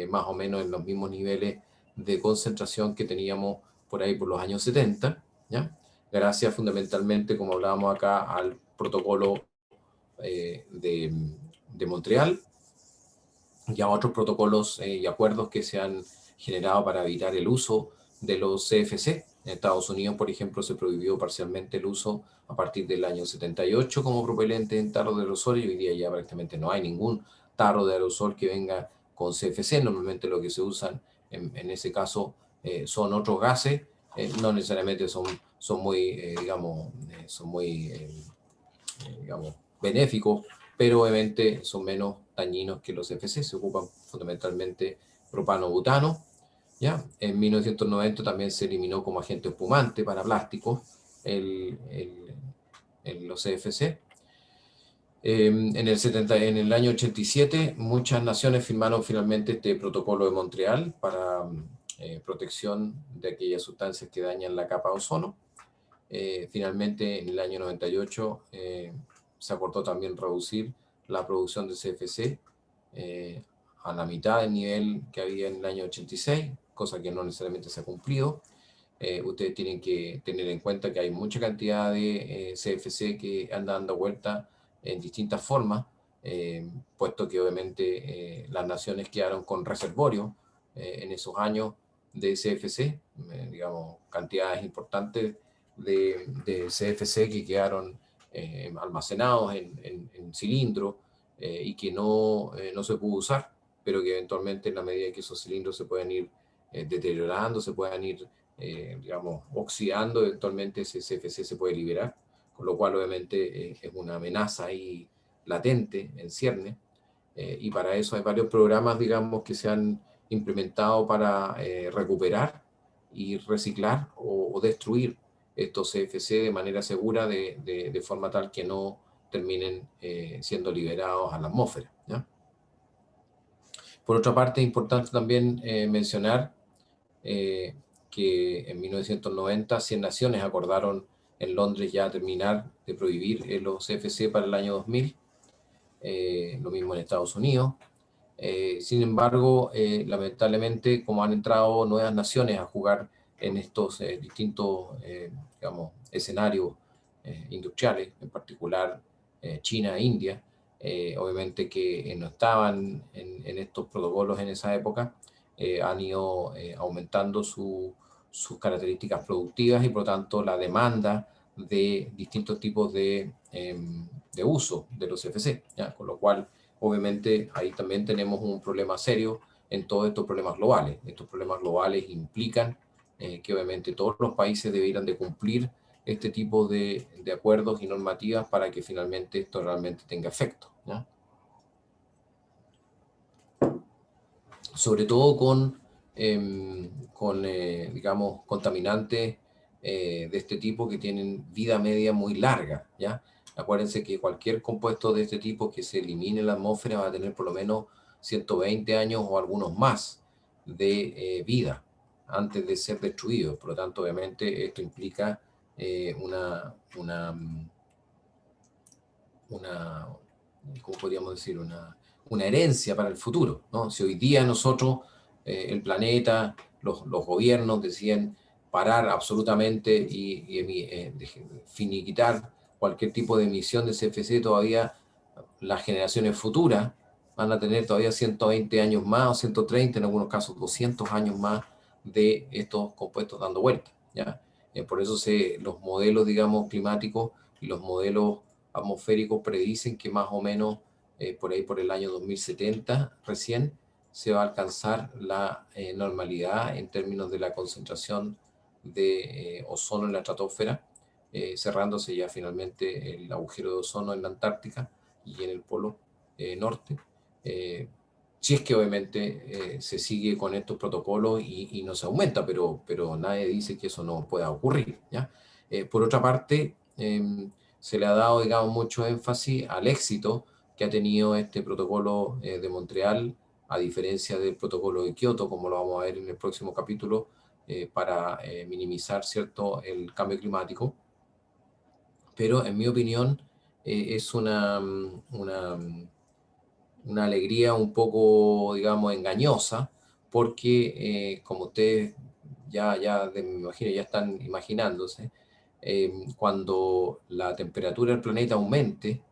más o menos en los mismos niveles de concentración que teníamos por ahí por los años 70, ¿ya? Gracias fundamentalmente, como hablábamos acá, al protocolo de Montreal y a otros protocolos y acuerdos que se han generado para evitar el uso de los CFC. En Estados Unidos, por ejemplo, se prohibió parcialmente el uso a partir del año 78 como propelente en tarro de aerosol y hoy día ya prácticamente no hay ningún tarro de aerosol que venga con CFC. Normalmente lo que se usan en ese caso son otros gases, no necesariamente son muy, son muy digamos, benéficos, pero obviamente son menos dañinos que los FC. Se ocupan fundamentalmente propano-butano, ¿ya? En 1990 también se eliminó como agente espumante para plásticos los CFC. En el año 87, muchas naciones firmaron finalmente este protocolo de Montreal para protección de aquellas sustancias que dañan la capa de ozono. Finalmente, en el año 98, se acordó también reducir la producción de CFC a la mitad del nivel que había en el año 86, cosa que no necesariamente se ha cumplido. Ustedes tienen que tener en cuenta que hay mucha cantidad de CFC que anda dando vuelta en distintas formas, puesto que obviamente las naciones quedaron con reservorio en esos años de CFC, digamos, cantidades importantes de CFC que quedaron almacenados en cilindros y que no se pudo usar, pero que eventualmente en la medida que esos cilindros se puedan ir deteriorando, se puedan ir, digamos, oxidando, eventualmente ese CFC se puede liberar, con lo cual obviamente es una amenaza ahí latente, en cierne, y para eso hay varios programas, digamos, que se han implementado para recuperar y reciclar o destruir estos CFC de manera segura, de forma tal que no terminen siendo liberados a la atmósfera, ¿ya? Por otra parte, es importante también mencionar eh, que en 1990 100 naciones acordaron en Londres ya terminar de prohibir los CFC para el año 2000, lo mismo en Estados Unidos. Sin embargo, lamentablemente, como han entrado nuevas naciones a jugar en estos distintos, digamos, escenarios industriales, en particular China e India, obviamente que no estaban en estos protocolos en esa época, han ido aumentando sus características productivas y por lo tanto la demanda de distintos tipos de uso de los CFC, ¿ya? Con lo cual obviamente ahí también tenemos un problema serio en todos estos problemas globales. Estos problemas globales implican que obviamente todos los países deberían de cumplir este tipo de acuerdos y normativas para que finalmente esto realmente tenga efecto, ¿ya? Sobre todo digamos, contaminantes de este tipo que tienen vida media muy larga, ¿ya? Acuérdense que cualquier compuesto de este tipo que se elimine en la atmósfera va a tener por lo menos 120 años o algunos más de vida antes de ser destruido. Por lo tanto, obviamente, esto implica una, ¿cómo podríamos decir? Una herencia para el futuro, ¿no? Si hoy día nosotros, el planeta, los gobiernos deciden parar absolutamente finiquitar cualquier tipo de emisión de CFC, todavía las generaciones futuras van a tener todavía 120 años más o 130, en algunos casos 200 años más de estos compuestos dando vueltas, ¿ya? Por eso los modelos, digamos, climáticos y los modelos atmosféricos predicen que más o menos por ahí por el año 2070 recién se va a alcanzar la normalidad en términos de la concentración de ozono en la estratosfera, cerrándose ya finalmente el agujero de ozono en la Antártica y en el polo norte. Si es que obviamente se sigue con estos protocolos y no se aumenta, pero nadie dice que eso no pueda ocurrir, ¿ya? Por otra parte, se le ha dado, digamos, mucho énfasis al éxito que ha tenido este protocolo de Montreal, a diferencia del protocolo de Kioto, como lo vamos a ver en el próximo capítulo, para minimizar, ¿cierto?, el cambio climático. Pero en mi opinión es una alegría un poco, digamos, engañosa, porque como ustedes me imagino, ya están imaginándose, cuando la temperatura del planeta aumente,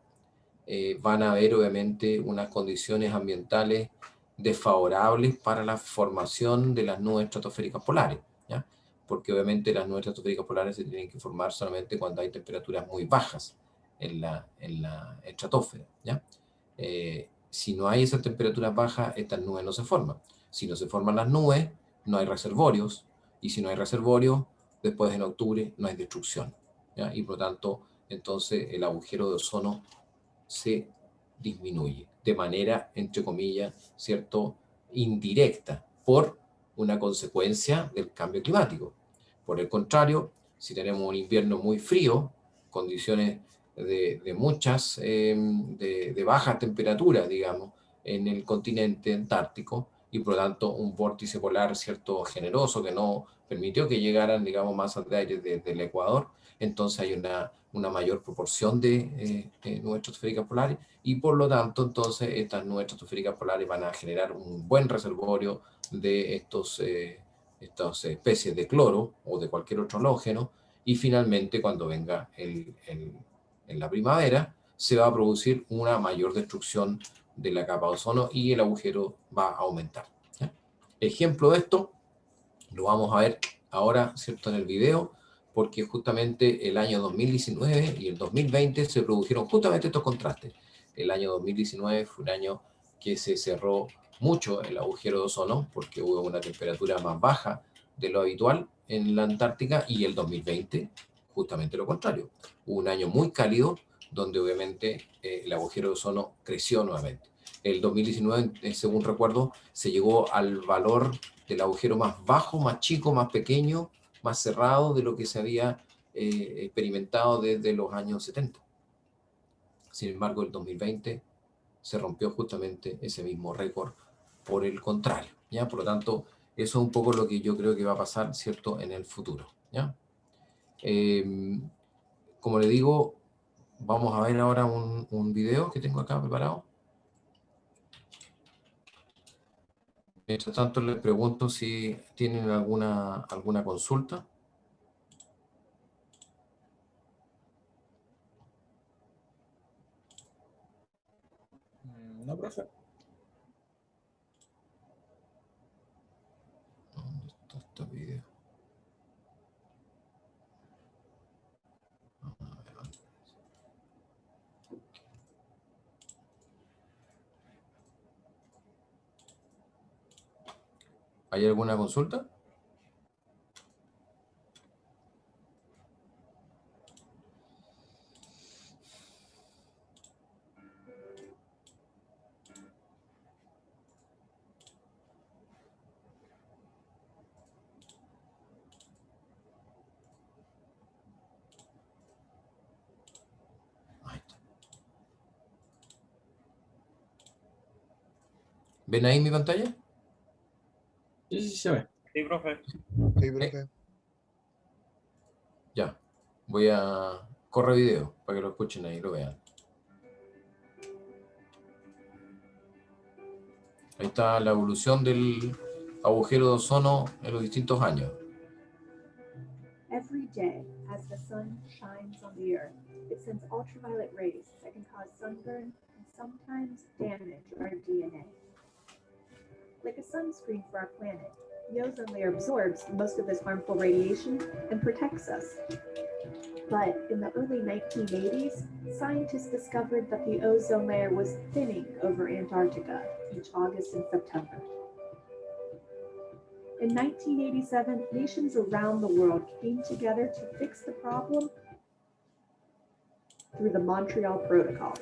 van a haber obviamente unas condiciones ambientales desfavorables para la formación de las nubes estratosféricas polares, ¿ya? Porque obviamente las nubes estratosféricas polares se tienen que formar solamente cuando hay temperaturas muy bajas en la estratosfera, ¿ya? Si no hay esas temperaturas bajas, estas nubes no se forman. Si no se forman las nubes, no hay reservorios, y si no hay reservorios, después en octubre no hay destrucción, ¿ya? Y por lo tanto, entonces el agujero de ozono se disminuye de manera, entre comillas, ¿cierto?, indirecta, por una consecuencia del cambio climático. Por el contrario, si tenemos un invierno muy frío, condiciones de muchas, de bajas temperaturas, digamos, en el continente antártico, y por lo tanto un vórtice polar, ¿cierto?, generoso, que no permitió que llegaran, digamos, masas de aire desde el Ecuador. Entonces hay una mayor proporción de nubes estratosféricas polares, y por lo tanto, entonces, estas nubes estratosféricas polares van a generar un buen reservorio de estas especies de cloro o de cualquier otro halógeno, y finalmente, cuando venga en la primavera, se va a producir una mayor destrucción de la capa de ozono y el agujero va a aumentar. ¿Ya? Ejemplo de esto lo vamos a ver ahora, ¿cierto?, en el video, porque justamente el año 2019 y el 2020 se produjeron justamente estos contrastes. El año 2019 fue un año que se cerró mucho el agujero de ozono porque hubo una temperatura más baja de lo habitual en la Antártica, y el 2020 justamente lo contrario. Hubo un año muy cálido donde obviamente el agujero de ozono creció nuevamente. El 2019, según recuerdo, se llegó al valor del agujero más bajo, más chico, más pequeño, más cerrado de lo que se había experimentado desde los años 70. Sin embargo, el 2020 se rompió justamente ese mismo récord por el contrario, ¿ya? Por lo tanto, eso es un poco lo que yo creo que va a pasar, ¿cierto?, en el futuro, ¿ya? Como le digo, vamos a ver ahora un video que tengo acá preparado. Mientras tanto, les pregunto si tienen alguna consulta. No, profe. ¿Dónde está este video? ¿Hay alguna consulta? Ahí está. ¿Ven ahí mi pantalla? Sí, sí, se ve. Sí, profe. Sí, profe. Ya. Voy a... Corre video para que lo escuchen ahí y lo vean. Ahí está la evolución del agujero de ozono en los distintos años. Every day, as the sun shines on the earth, it sends ultraviolet rays that can cause sunburn and sometimes damage our DNA. Like a sunscreen for our planet, the ozone layer absorbs most of this harmful radiation and protects us. But in the early 1980s, scientists discovered that the ozone layer was thinning over Antarctica each August and September. In 1987, nations around the world came together to fix the problem through the Montreal Protocol.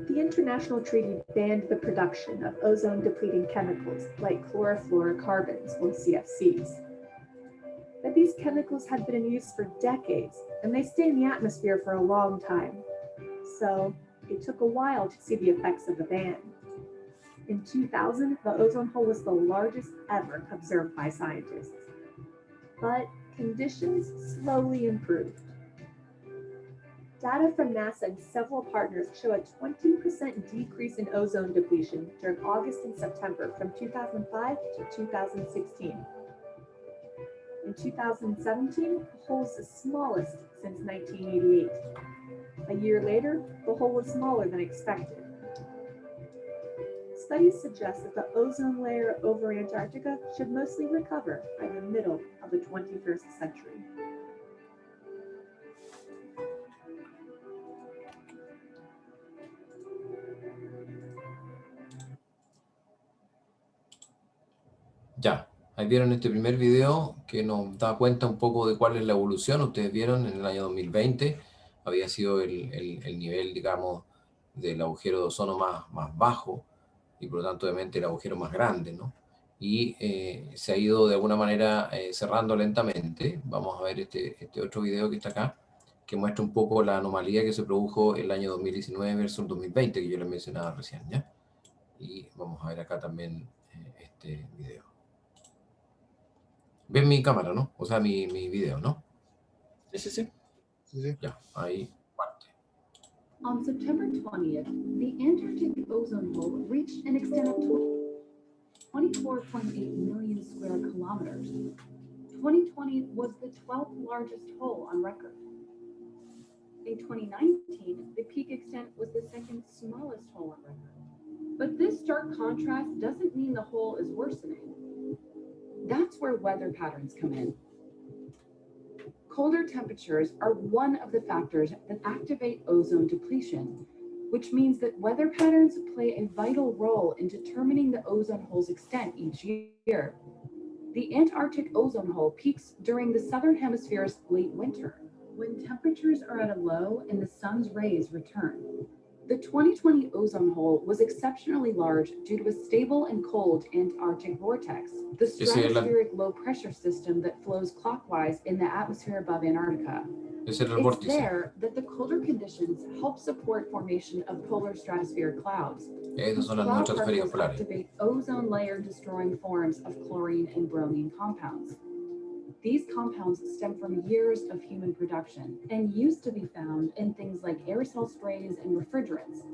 The international treaty banned the production of ozone-depleting chemicals like chlorofluorocarbons, or CFCs. But these chemicals had been in use for decades, and they stay in the atmosphere for a long time. So it took a while to see the effects of the ban. In 2000, the ozone hole was the largest ever observed by scientists. But conditions slowly improved. Data from NASA and several partners show a 20% decrease in ozone depletion during August and September from 2005 to 2016. In 2017, the hole is the smallest since 1988. A year later, the hole was smaller than expected. Studies suggest that the ozone layer over Antarctica should mostly recover by the middle of the 21st century. Ya. Ahí vieron este primer video que nos da cuenta un poco de cuál es la evolución. Ustedes vieron en el año 2020 había sido el nivel, digamos, del agujero de ozono más bajo, y por lo tanto obviamente el agujero más grande, ¿no? Y se ha ido de alguna manera cerrando lentamente. Vamos a ver este otro video que está acá, que muestra un poco la anomalía que se produjo el año 2019 versus el 2020, que yo les mencionaba recién, ¿ya? Y vamos a ver acá también este video. Ven mi cámara, ¿no? O sea, mi video, ¿no? Sí. Ya, ahí parte. On September 20th, the Antarctic ozone hole reached an extent of 24.8 million square kilometers. 2020 was the 12th largest hole on record. In 2019, the peak extent was the second smallest hole on record. But this stark contrast doesn't mean the hole is worsening. That's where weather patterns come in. Colder temperatures are one of the factors that activate ozone depletion, which means that weather patterns play a vital role in determining the ozone hole's extent each year. The Antarctic ozone hole peaks during the southern hemisphere's late winter, when temperatures are at a low and the sun's rays return. The 2020 ozone hole was exceptionally large due to a stable and cold Antarctic vortex, the stratospheric low-pressure system that flows clockwise in the atmosphere above Antarctica. It's there that the colder conditions help support formation of polar stratospheric clouds. Cloud particles activate ozone layer-destroying forms of chlorine and bromine compounds. These compounds stem from years of human production and used to be found in things like aerosol sprays and refrigerants.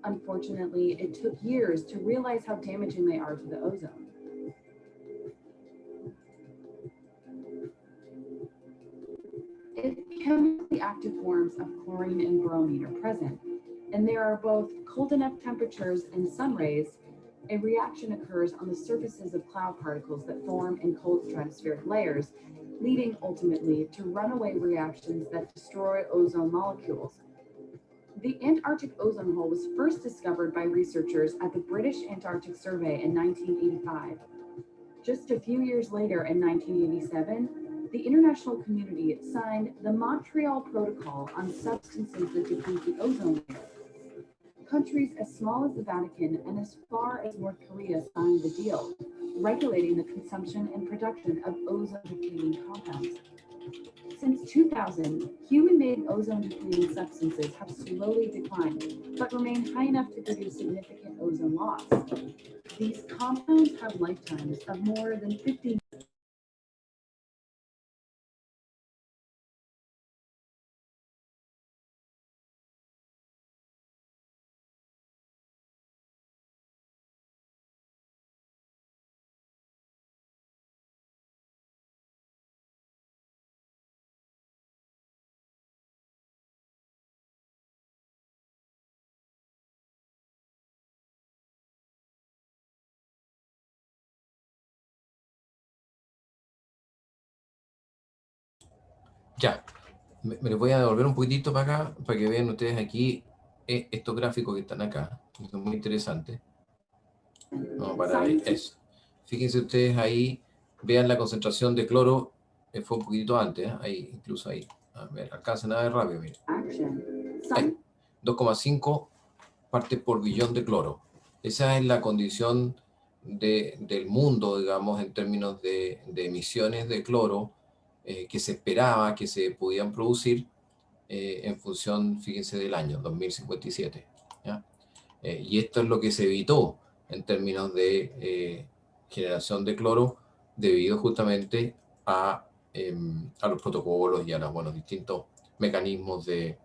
Unfortunately, it took years to realize how damaging they are to the ozone. If chemically active forms of chlorine and bromine are present, and there are both cold enough temperatures and sun rays, a reaction occurs on the surfaces of cloud particles that form in cold stratospheric layers, leading ultimately to runaway reactions that destroy ozone molecules. The Antarctic ozone hole was first discovered by researchers at the British Antarctic Survey in 1985. Just a few years later, in 1987, the international community signed the Montreal Protocol on substances that deplete the ozone layer. Countries as small as the Vatican and as far as North Korea signed the deal, regulating the consumption and production of ozone-depleting compounds. Since 2000, human-made ozone-depleting substances have slowly declined, but remain high enough to produce significant ozone loss. These compounds have lifetimes of more than 50 Ya, me les voy a devolver un poquitito para acá, para que vean ustedes aquí estos gráficos que están acá, que son muy interesantes. No, para eso. Fíjense ustedes ahí, vean la concentración de cloro, fue un poquitito antes, ahí, incluso ahí. A ver, alcancen a ver rápido, miren. Ahí, 2,5 partes por billón de cloro. Esa es la condición del mundo, digamos, en términos de emisiones de cloro que se esperaba que se podían producir en función, fíjense, del año 2057. ¿Ya? Y esto es lo que se evitó en términos de generación de cloro debido justamente a los protocolos y a los distintos mecanismos de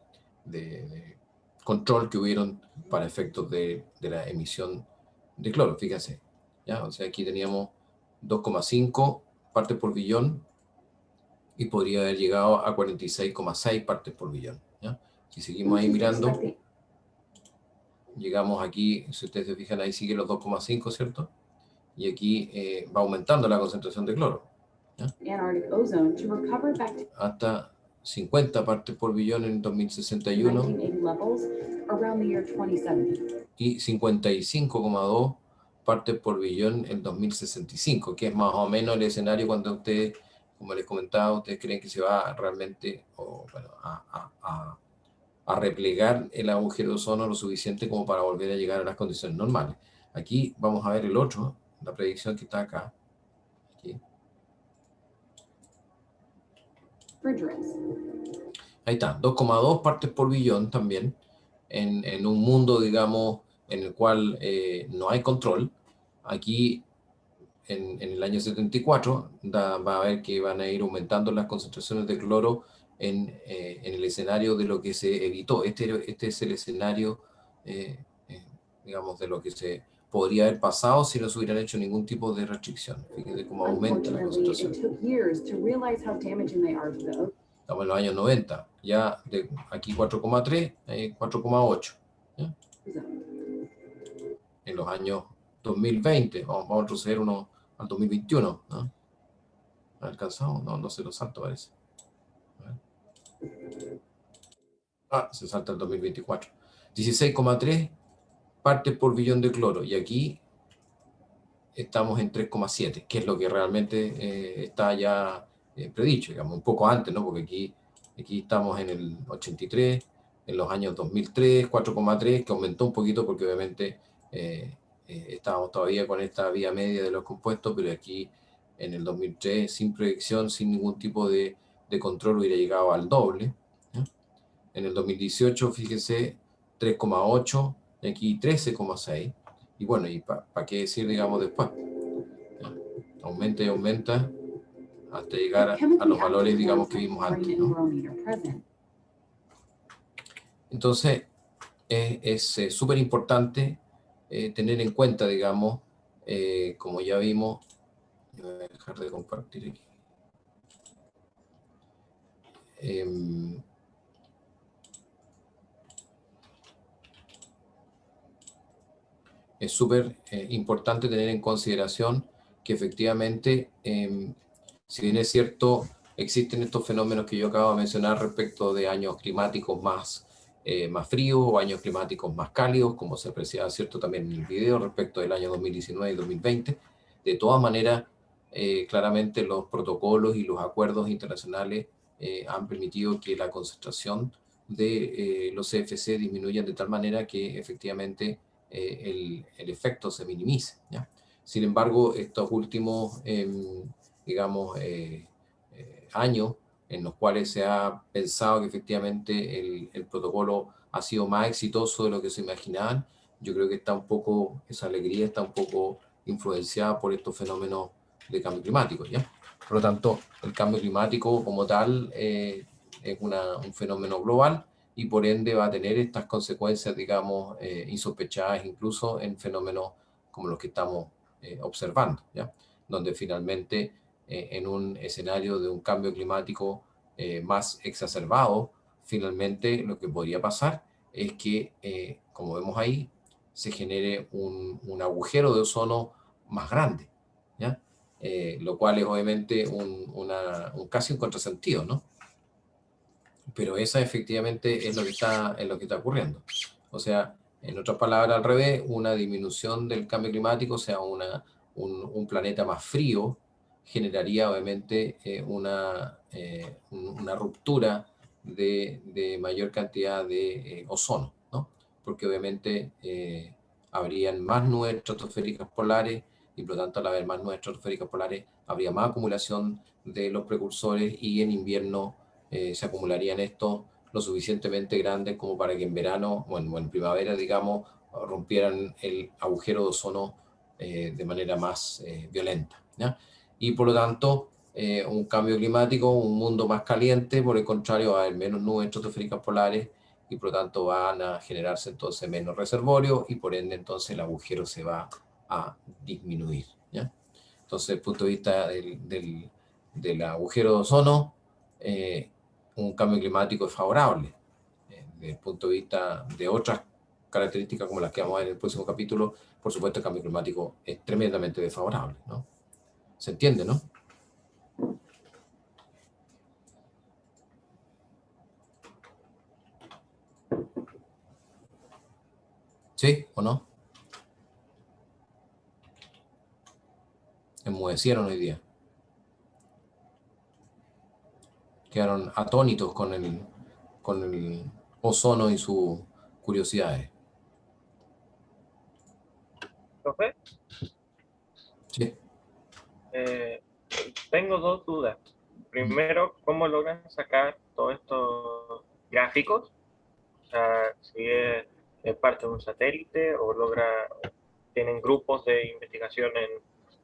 control que hubieron para efectos de la emisión de cloro, fíjense. ¿Ya? O sea, aquí teníamos 2,5 partes por billón y podría haber llegado a 46,6 partes por billón. ¿Ya? Si seguimos ahí mirando, llegamos aquí, si ustedes se fijan ahí sigue los 2,5, ¿cierto? Y aquí va aumentando la concentración de cloro. ¿Ya? Hasta 50 partes por billón en 2061 y 55,2 partes por billón en 2065, que es más o menos el escenario cuando ustedes, como les comentaba, ustedes creen que se va realmente a replegar el agujero de ozono lo suficiente como para volver a llegar a las condiciones normales. Aquí vamos a ver el otro, la predicción que está acá. Aquí. Ahí está, 2,2 partes por billón también, en un mundo, digamos, en el cual no hay control. Aquí en el año 74 va a ver que van a ir aumentando las concentraciones de cloro en el escenario de lo que se evitó. Este es el escenario, digamos, de lo que se podría haber pasado si no se hubieran hecho ningún tipo de restricción. Fíjense cómo aumenta la concentración. Estamos en los años 90, ya de aquí 4,3, 4,8. En los años 2020, vamos a retroceder al 2021, ¿no? ¿Alcanzamos? No se lo salto, parece. Se salta el 2024. 16,3 partes por billón de cloro, y aquí estamos en 3,7, que es lo que realmente está ya predicho, digamos, un poco antes, ¿no? Porque aquí estamos en el 83, en los años 2003, 4,3, que aumentó un poquito porque obviamente estábamos todavía con esta vía media de los compuestos, pero aquí en el 2003, sin proyección, sin ningún tipo de control, hubiera llegado al doble, ¿no? En el 2018, fíjese, 3,8, y aquí 13,6. Y bueno, ¿y para qué decir, digamos, después? ¿Ya? Aumenta y aumenta hasta llegar a los valores, digamos, que vimos antes, ¿no? Entonces, es súper importante tener en cuenta, digamos, como ya vimos, voy a dejar de compartir aquí. Es súper importante tener en consideración que efectivamente, si bien es cierto, existen estos fenómenos que yo acabo de mencionar respecto de años climáticos más fríos o años climáticos más cálidos, como se apreciaba, cierto, también en el video respecto del año 2019 y 2020. De todas maneras, claramente los protocolos y los acuerdos internacionales han permitido que la concentración de los CFC disminuyan de tal manera que efectivamente el efecto se minimice, ¿ya? Sin embargo, estos últimos, digamos, años en los cuales se ha pensado que efectivamente el protocolo ha sido más exitoso de lo que se imaginaban, yo creo que está un poco, esa alegría está un poco influenciada por estos fenómenos de cambio climático, ¿ya? Por lo tanto, el cambio climático como tal es un fenómeno global, y por ende va a tener estas consecuencias, digamos, insospechadas incluso en fenómenos como los que estamos observando, ¿ya? Donde finalmente en un escenario de un cambio climático más exacerbado, finalmente lo que podría pasar es que, como vemos ahí, se genere un agujero de ozono más grande, ¿ya? Lo cual es obviamente casi un contrasentido, ¿no? Pero esa efectivamente es lo que está ocurriendo. O sea, en otras palabras, al revés, una disminución del cambio climático, o sea, un planeta más frío, generaría obviamente una ruptura de mayor cantidad de ozono, ¿no? Porque obviamente habrían más nubes estratosféricas polares, y por lo tanto, al haber más nubes estratosféricas polares, habría más acumulación de los precursores, y en invierno se acumularían estos lo suficientemente grandes como para que en verano o en primavera, digamos, rompieran el agujero de ozono de manera más violenta, ¿ya? Y por lo tanto, un cambio climático, un mundo más caliente, por el contrario, va a haber menos nubes estratosféricas polares, y por lo tanto van a generarse entonces menos reservorios, y por ende entonces el agujero se va a disminuir, ¿ya? Entonces, desde el punto de vista del agujero de ozono, un cambio climático es favorable. Desde el punto de vista de otras características como las que vamos a ver en el próximo capítulo, por supuesto el cambio climático es tremendamente desfavorable, ¿no? ¿Se entiende, no? ¿Sí o no? Enmudecieron hoy día. Quedaron atónitos con el ozono y sus curiosidades. Profe, Sí. tengo dos dudas. Primero, ¿cómo logran sacar todos estos gráficos? O sea, si es parte de un satélite o tienen grupos de investigación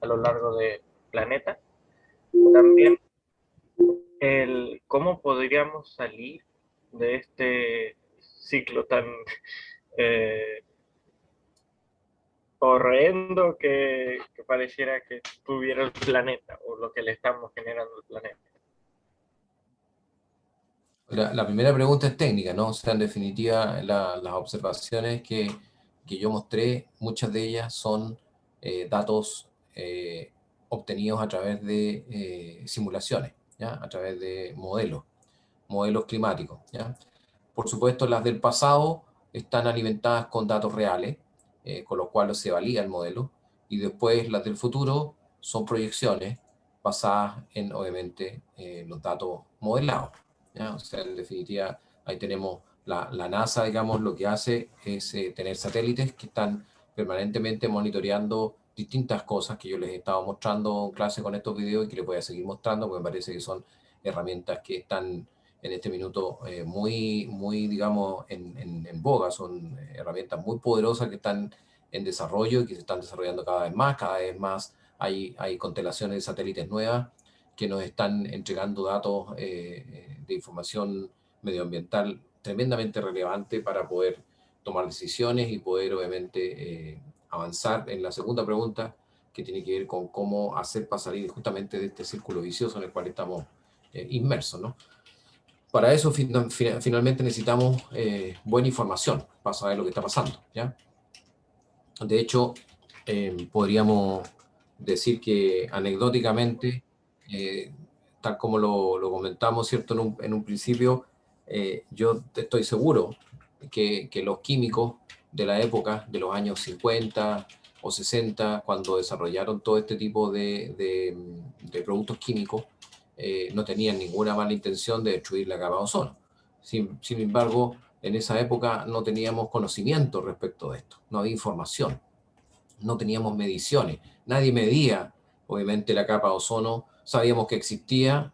a lo largo del planeta. También cómo podríamos salir de este ciclo tan eh, horrendo que pareciera que tuviera el planeta o lo que le estamos generando al planeta. La primera pregunta es técnica, ¿no? O sea, en definitiva, las observaciones que yo mostré, muchas de ellas son datos obtenidos a través de simulaciones, ¿ya? A través de modelos climáticos, ¿ya? Por supuesto, las del pasado están alimentadas con datos reales, con los cuales se valida el modelo, y después las del futuro son proyecciones basadas en, obviamente, los datos modelados, ¿ya? O sea, en definitiva, ahí tenemos la NASA, digamos, lo que hace es tener satélites que están permanentemente monitoreando distintas cosas que yo les he estado mostrando en clase con estos videos y que les voy a seguir mostrando, porque me parece que son herramientas que están en este minuto muy, digamos, en boga. Son herramientas muy poderosas que están en desarrollo y que se están desarrollando cada vez más hay constelaciones de satélites nuevas que nos están entregando datos de información medioambiental tremendamente relevante para poder tomar decisiones y poder, obviamente, avanzar en la segunda pregunta, que tiene que ver con cómo hacer para salir justamente de este círculo vicioso en el cual estamos inmersos, ¿no? Para eso finalmente necesitamos buena información para saber lo que está pasando, ¿ya? De hecho, podríamos decir que anecdóticamente, tal como lo comentamos, ¿cierto? En un principio, yo estoy seguro que los químicos de la época, de los años 50 o 60, cuando desarrollaron todo este tipo de productos químicos, no tenían ninguna mala intención de destruir la capa de ozono. Sin embargo, en esa época no teníamos conocimiento respecto de esto, no había información, no teníamos mediciones, nadie medía, obviamente, la capa de ozono, sabíamos que existía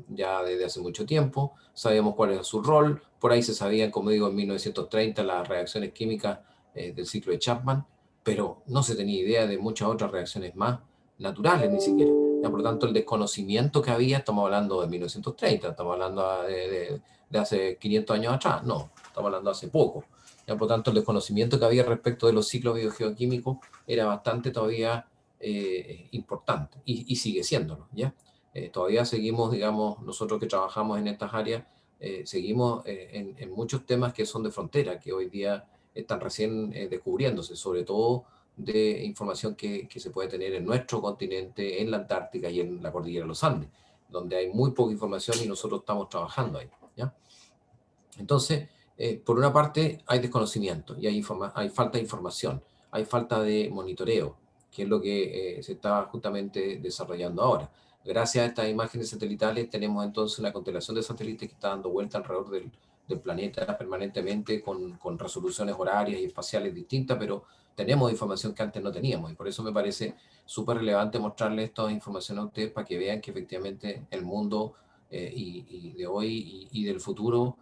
ya desde hace mucho tiempo, sabíamos cuál era su rol, por ahí se sabían, como digo, en 1930 las reacciones químicas del ciclo de Chapman, pero no se tenía idea de muchas otras reacciones más naturales ni siquiera. Ya, por lo tanto, el desconocimiento que había, estamos hablando de 1930, estamos hablando de hace 500 años atrás, no, estamos hablando de hace poco. Ya, por lo tanto, el desconocimiento que había respecto de los ciclos biogeoquímicos era bastante todavía importante y sigue siéndolo, ¿ya? Todavía seguimos, digamos, nosotros que trabajamos en estas áreas, seguimos en muchos temas que son de frontera, que hoy día están recién descubriéndose, sobre todo de información que se puede tener en nuestro continente, en la Antártica y en la cordillera de los Andes, donde hay muy poca información y nosotros estamos trabajando ahí, ¿ya? Entonces, por una parte hay desconocimiento y hay falta de información, hay falta de monitoreo, que es lo que se está justamente desarrollando ahora. Gracias a estas imágenes satelitales tenemos entonces una constelación de satélites que está dando vuelta alrededor del planeta permanentemente con resoluciones horarias y espaciales distintas, pero tenemos información que antes no teníamos y por eso me parece súper relevante mostrarles esta información a ustedes para que vean que efectivamente el mundo y de hoy y del futuro,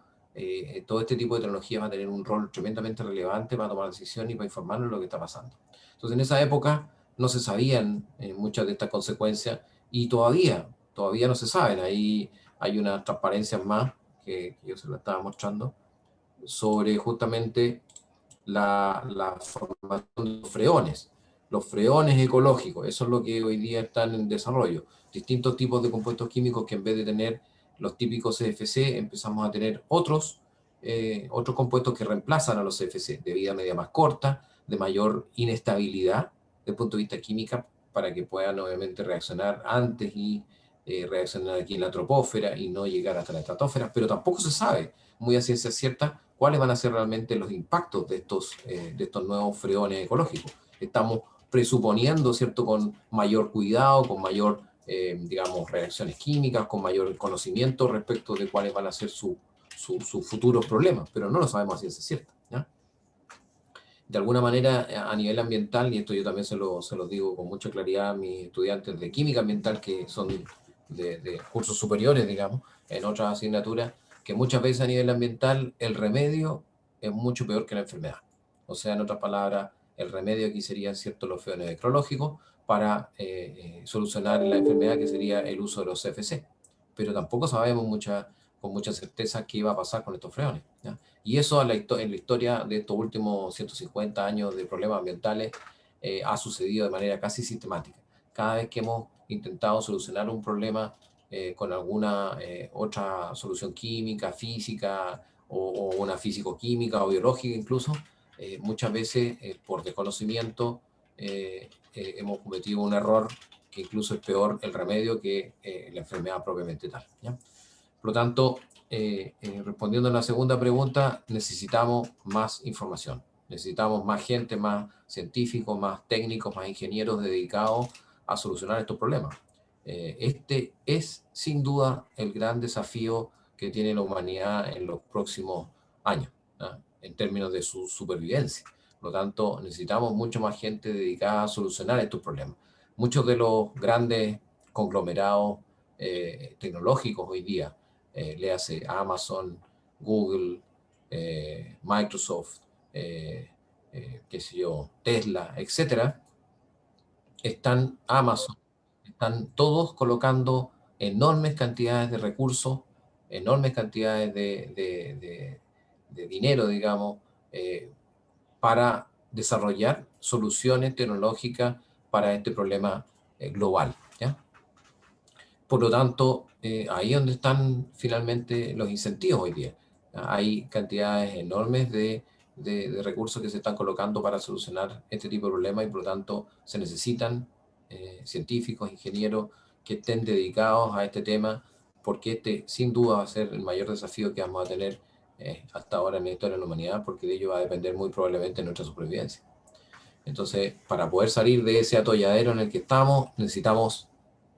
todo este tipo de tecnología va a tener un rol tremendamente relevante para tomar decisiones y para informarnos de lo que está pasando. Entonces, en esa época no se sabían muchas de estas consecuencias y todavía no se saben. Ahí hay unas transparencias más que yo se lo estaba mostrando sobre justamente la formación de los freones ecológicos. Eso es lo que hoy día están en desarrollo. Distintos tipos de compuestos químicos que en vez de tener los típicos CFC, empezamos a tener otros compuestos que reemplazan a los CFC, de vida media más corta, de mayor inestabilidad desde el punto de vista química, para que puedan obviamente reaccionar antes y reaccionar aquí en la troposfera y no llegar hasta la estratosfera, pero tampoco se sabe muy a ciencia cierta cuáles van a ser realmente los impactos de estos nuevos freones ecológicos. Estamos presuponiendo, ¿cierto?, con mayor cuidado, con mayor, digamos, reacciones químicas, con mayor conocimiento respecto de cuáles van a ser sus futuros problemas, pero no lo sabemos a ciencia cierta, ¿ya? De alguna manera, a nivel ambiental, y esto yo también se lo digo con mucha claridad a mis estudiantes de química ambiental que son de cursos superiores, digamos, en otras asignaturas, que muchas veces a nivel ambiental el remedio es mucho peor que la enfermedad. O sea, en otras palabras, el remedio aquí serían, ¿cierto?, los freones ecológicos para solucionar la enfermedad, que sería el uso de los CFC. Pero tampoco sabemos con mucha certeza qué iba a pasar con estos freones, ¿ya? Y eso en la historia de estos últimos 150 años de problemas ambientales ha sucedido de manera casi sistemática. Cada vez que hemos intentado solucionar un problema con alguna otra solución química, física, o una físico-química o biológica incluso, muchas veces por desconocimiento hemos cometido un error que incluso es peor el remedio que la enfermedad propiamente tal, ¿ya? Por lo tanto, respondiendo a la segunda pregunta, necesitamos más información. Necesitamos más gente, más científicos, más técnicos, más ingenieros dedicados a solucionar estos problemas. Este es, sin duda, el gran desafío que tiene la humanidad en los próximos años, ¿no? En términos de su supervivencia. Por lo tanto, necesitamos mucho más gente dedicada a solucionar estos problemas. Muchos de los grandes conglomerados tecnológicos hoy día, le hace Amazon, Google, Microsoft, qué sé yo, Tesla, etcétera, Amazon, están todos colocando enormes cantidades de recursos, enormes cantidades de dinero, digamos, para desarrollar soluciones tecnológicas para este problema global, ¿ya? Por lo tanto, ahí es donde están finalmente los incentivos hoy día. Hay cantidades enormes de recursos que se están colocando para solucionar este tipo de problemas y por lo tanto se necesitan científicos, ingenieros que estén dedicados a este tema, porque este sin duda va a ser el mayor desafío que vamos a tener hasta ahora en la historia de la humanidad, porque de ello va a depender muy probablemente nuestra supervivencia. Entonces, para poder salir de ese atolladero en el que estamos, necesitamos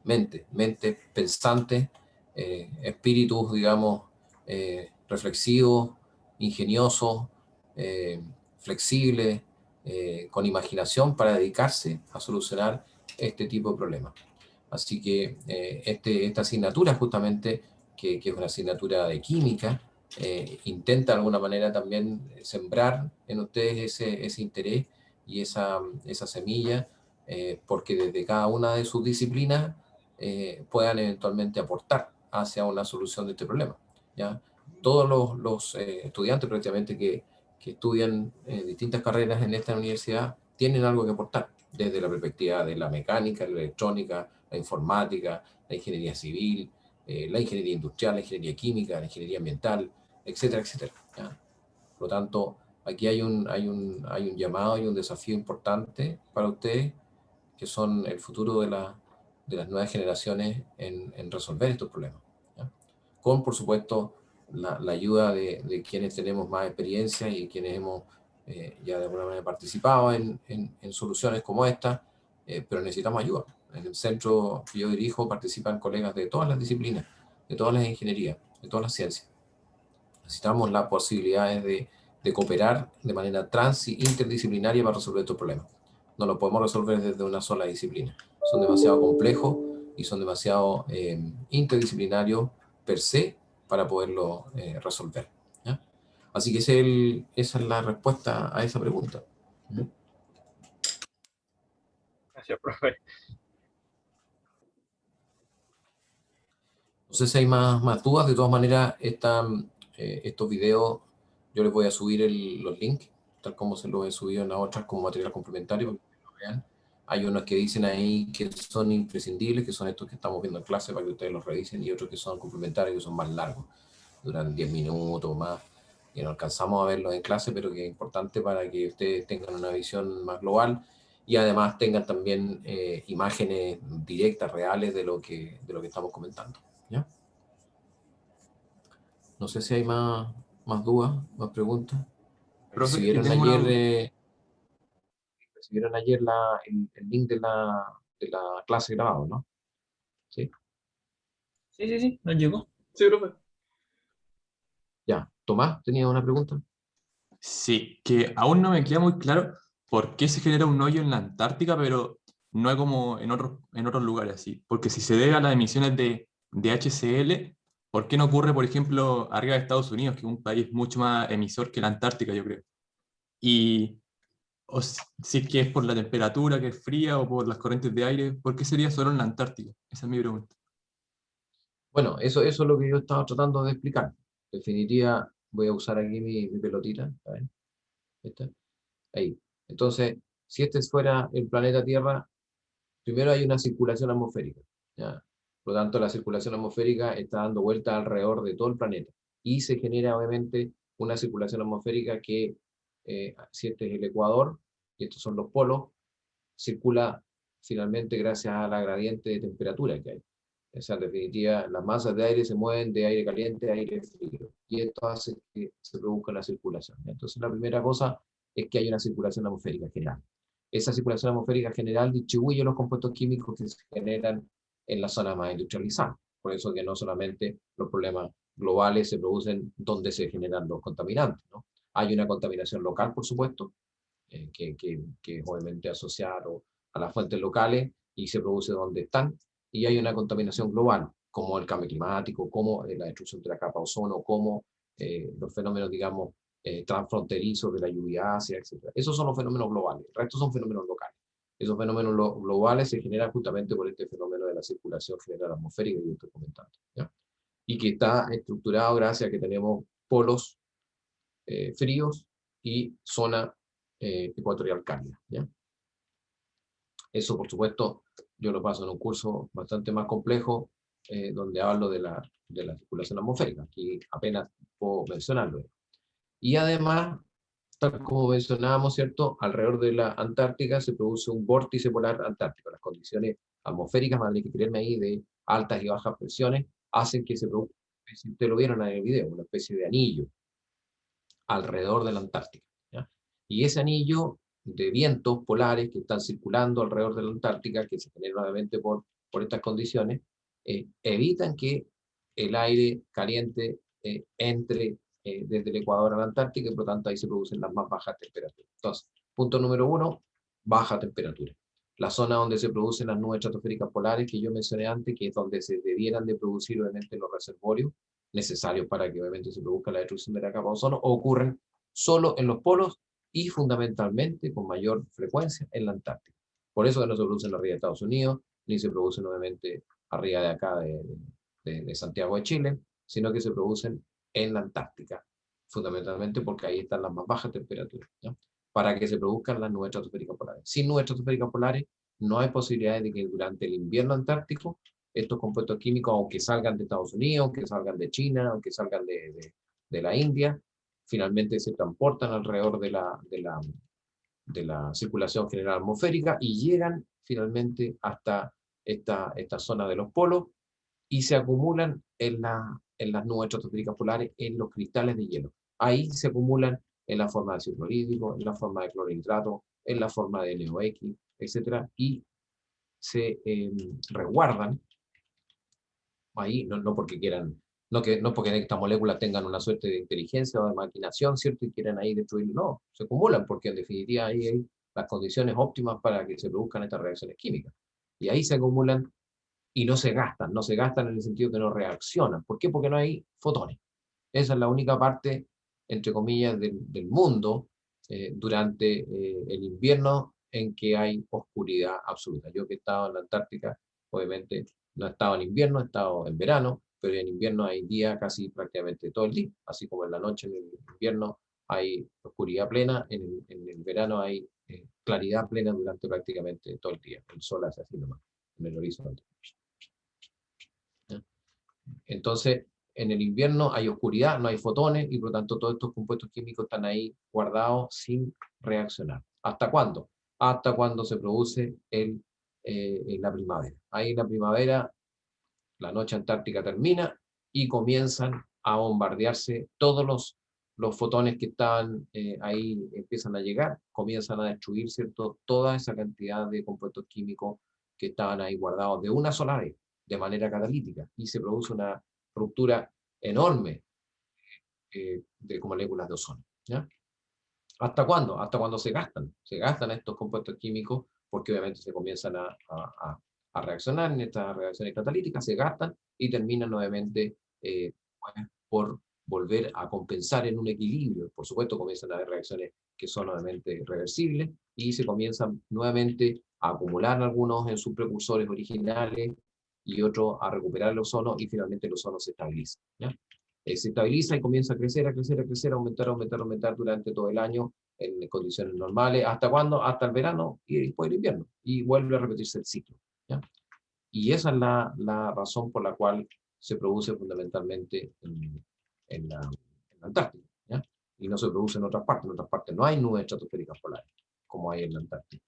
mente pensante, espíritus, digamos, reflexivos, ingeniosos, flexibles, con imaginación para dedicarse a solucionar este tipo de problemas. Así que esta asignatura justamente, que es una asignatura de química, intenta de alguna manera también sembrar en ustedes ese interés y esa semilla, porque desde cada una de sus disciplinas puedan eventualmente aportar hacia una solución de este problema, ¿ya? Todos los estudiantes prácticamente que estudian distintas carreras en esta universidad tienen algo que aportar, desde la perspectiva de la mecánica, la electrónica, la informática, la ingeniería civil, la ingeniería industrial, la ingeniería química, la ingeniería ambiental, etcétera, etcétera, ¿ya? Por lo tanto, aquí hay un llamado y un desafío importante para ustedes, que son el futuro de las nuevas generaciones en resolver estos problemas, ¿ya? Con, por supuesto, la ayuda de quienes tenemos más experiencia y quienes hemos ya de alguna manera participado en soluciones como esta, pero necesitamos ayuda. En el centro que yo dirijo participan colegas de todas las disciplinas, de todas las ingenierías, de todas las ciencias. Necesitamos las posibilidades de cooperar de manera trans y interdisciplinaria para resolver estos problemas. No lo podemos resolver desde una sola disciplina. Son demasiado complejos y son demasiado interdisciplinarios per se para poderlo resolver, ¿ya? Así que esa es la respuesta a esa pregunta. Gracias, profe. No sé si hay más dudas. De todas maneras, estos videos yo les voy a subir los links, tal como se los he subido en las otras como material complementario, para que lo vean. Hay unos que dicen ahí que son imprescindibles, que son estos que estamos viendo en clase para que ustedes los revisen, y otros que son complementarios, que son más largos, duran 10 minutos o más, y no alcanzamos a verlos en clase, pero que es importante para que ustedes tengan una visión más global y además tengan también imágenes directas, reales de lo que estamos comentando, ¿ya? No sé si hay más dudas, más preguntas. Profe, Recibieron tengo ayer, el link de la clase grabado, ¿no? Sí. Sí, nos llegó. Sí, profe. Ya. Tomás, ¿tenía una pregunta? Sí, que aún no me queda muy claro por qué se genera un hoyo en la Antártica, pero no es como en otros lugares así. Porque si se debe a las emisiones de HCl, ¿por qué no ocurre, por ejemplo, arriba de Estados Unidos, que es un país mucho más emisor que la Antártica, yo creo? Y o si es que es por la temperatura que es fría o por las corrientes de aire, ¿por qué sería solo en la Antártica? Esa es mi pregunta. Bueno, eso es lo que yo estaba tratando de explicar. En definitiva, voy a usar aquí mi pelotita. A ver, esta, ahí. Entonces, si este fuera el planeta Tierra, primero hay una circulación atmosférica, ¿ya? Por lo tanto, la circulación atmosférica está dando vuelta alrededor de todo el planeta. Y se genera, obviamente, una circulación atmosférica que, si este es el ecuador, y estos son los polos, circula finalmente gracias a la gradiente de temperatura que hay. O sea, en definitiva, las masas de aire se mueven de aire caliente a aire frío. Y esto hace que se produzca la circulación. Entonces, la primera cosa es que hay una circulación atmosférica general. Esa circulación atmosférica general distribuye los compuestos químicos que se generan en la zona más industrializada. Por eso que no solamente los problemas globales se producen donde se generan los contaminantes, ¿no? Hay una contaminación local, por supuesto, que obviamente asociado a las fuentes locales y se produce donde están, y hay una contaminación global, como el cambio climático, como la destrucción de la capa de ozono, como los fenómenos, digamos, transfronterizos de la lluvia ácida, etc. Esos son los fenómenos globales, el resto son fenómenos locales. Esos fenómenos globales se generan justamente por este fenómeno de la circulación general atmosférica que yo estoy comentando, ¿ya? Y que está estructurado gracias a que tenemos polos fríos y zona ecuatorial cálida, ¿ya? Eso, por supuesto, yo lo paso en un curso bastante más complejo, donde hablo de la circulación atmosférica. Aquí apenas puedo mencionarlo. Y además, tal como mencionábamos, ¿cierto? Alrededor de la Antártica se produce un vórtice polar antártico. Las condiciones atmosféricas, van a tener que creerme ahí, de altas y bajas presiones, hacen que se produzca, si ustedes lo vieron en el video, una especie de anillo alrededor de la Antártica, ¿ya? Y ese anillo de vientos polares que están circulando alrededor de la Antártica, que se generan nuevamente por estas condiciones, evitan que el aire caliente entre desde el Ecuador a la Antártica, y por lo tanto ahí se producen las más bajas temperaturas. Entonces, punto número 1, baja temperatura. La zona donde se producen las nubes estratosféricas polares que yo mencioné antes, que es donde se debieran de producir obviamente los reservorios necesarios para que obviamente se produzca la destrucción de la capa de ozono, ocurren solo en los polos y fundamentalmente con mayor frecuencia en la Antártica. Por eso que no se producen arriba de Estados Unidos, ni se producen obviamente arriba de acá de Santiago de Chile, sino que se producen en la Antártica, fundamentalmente porque ahí están las más bajas temperaturas, ¿ya? Para que se produzcan las nubes estratosféricas polares. Sin nubes estratosféricas polares no hay posibilidades de que durante el invierno antártico estos compuestos químicos, aunque salgan de Estados Unidos, aunque salgan de China, aunque salgan de la India, finalmente se transportan alrededor de la circulación general atmosférica y llegan finalmente hasta esta zona de los polos y se acumulan en las nubes estratosféricas polares, en los cristales de hielo. Ahí se acumulan en la forma de ácido clorhídrico, en la forma de clorhidrato, en la forma de NOx, etc. Y se resguardan ahí, no porque quieran, no porque estas moléculas tengan una suerte de inteligencia o de maquinación, ¿cierto? Y quieran ahí destruirlo, no, se acumulan porque en definitiva ahí hay las condiciones óptimas para que se produzcan estas reacciones químicas. Y ahí se acumulan y no se gastan en el sentido que no reaccionan. ¿Por qué? Porque no hay fotones. Esa es la única parte, entre comillas, del mundo durante el invierno en que hay oscuridad absoluta. Yo que he estado en la Antártica, obviamente no he estado en invierno, he estado en verano, pero en invierno hay día casi prácticamente todo el día, así como en la noche en el invierno hay oscuridad plena, en el verano hay claridad plena durante prácticamente todo el día. El sol hace así nomás en el horizonte. Entonces, en el invierno hay oscuridad, no hay fotones, y por lo tanto todos estos compuestos químicos están ahí guardados sin reaccionar. ¿Hasta cuándo? Hasta cuando se produce la primavera. Ahí en la primavera, la noche antártica termina y comienzan a bombardearse todos los fotones que están ahí, empiezan a llegar, comienzan a destruir, ¿cierto?, toda esa cantidad de compuestos químicos que estaban ahí guardados de una sola vez, de manera catalítica, y se produce una ruptura enorme de moléculas de ozono, ¿ya? ¿Hasta cuándo? Hasta cuando se gastan estos compuestos químicos, porque obviamente se comienzan a reaccionar en estas reacciones catalíticas, se gastan y terminan nuevamente por volver a compensar en un equilibrio. Por supuesto, comienzan a haber reacciones que son nuevamente reversibles, y se comienzan nuevamente a acumular algunos en sus precursores originales y otros a recuperar el ozono, y finalmente el ozono se estabiliza, ¿ya? Se estabiliza y comienza a crecer, a crecer, a crecer, a aumentar, aumentar, aumentar durante todo el año en condiciones normales. ¿Hasta cuándo? Hasta el verano y después el invierno. Y vuelve a repetirse el ciclo, ¿ya? Y esa es la razón por la cual se produce fundamentalmente en la Antártida, ¿ya? Y no se produce en otras partes. En otras partes no hay nubes estratosféricas polares, como hay en la Antártida.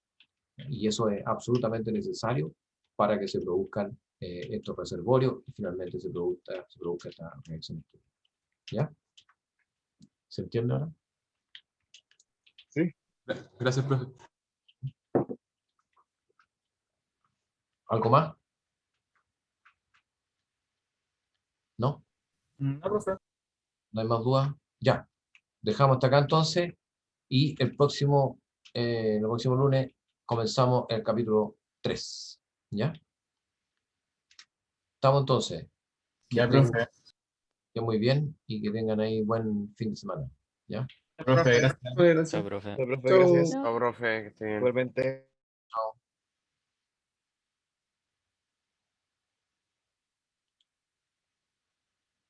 Y eso es absolutamente necesario para que se produzcan estos reservorios y finalmente se produzca esta reacción. ¿Ya? ¿Se entiende ahora? Sí. Gracias, profe. ¿Algo más? ¿No? No, profe. ¿No hay más dudas? Ya. Dejamos hasta acá entonces y el próximo lunes comenzamos el capítulo 3. ¿Ya? Estamos entonces. Ya, profe. Que muy bien y que tengan ahí buen fin de semana. ¿Ya? Profe, gracias. Gracias. Chao, profe. Profe, Chau. gracias. Chao, profe, que estén bien. Igualmente.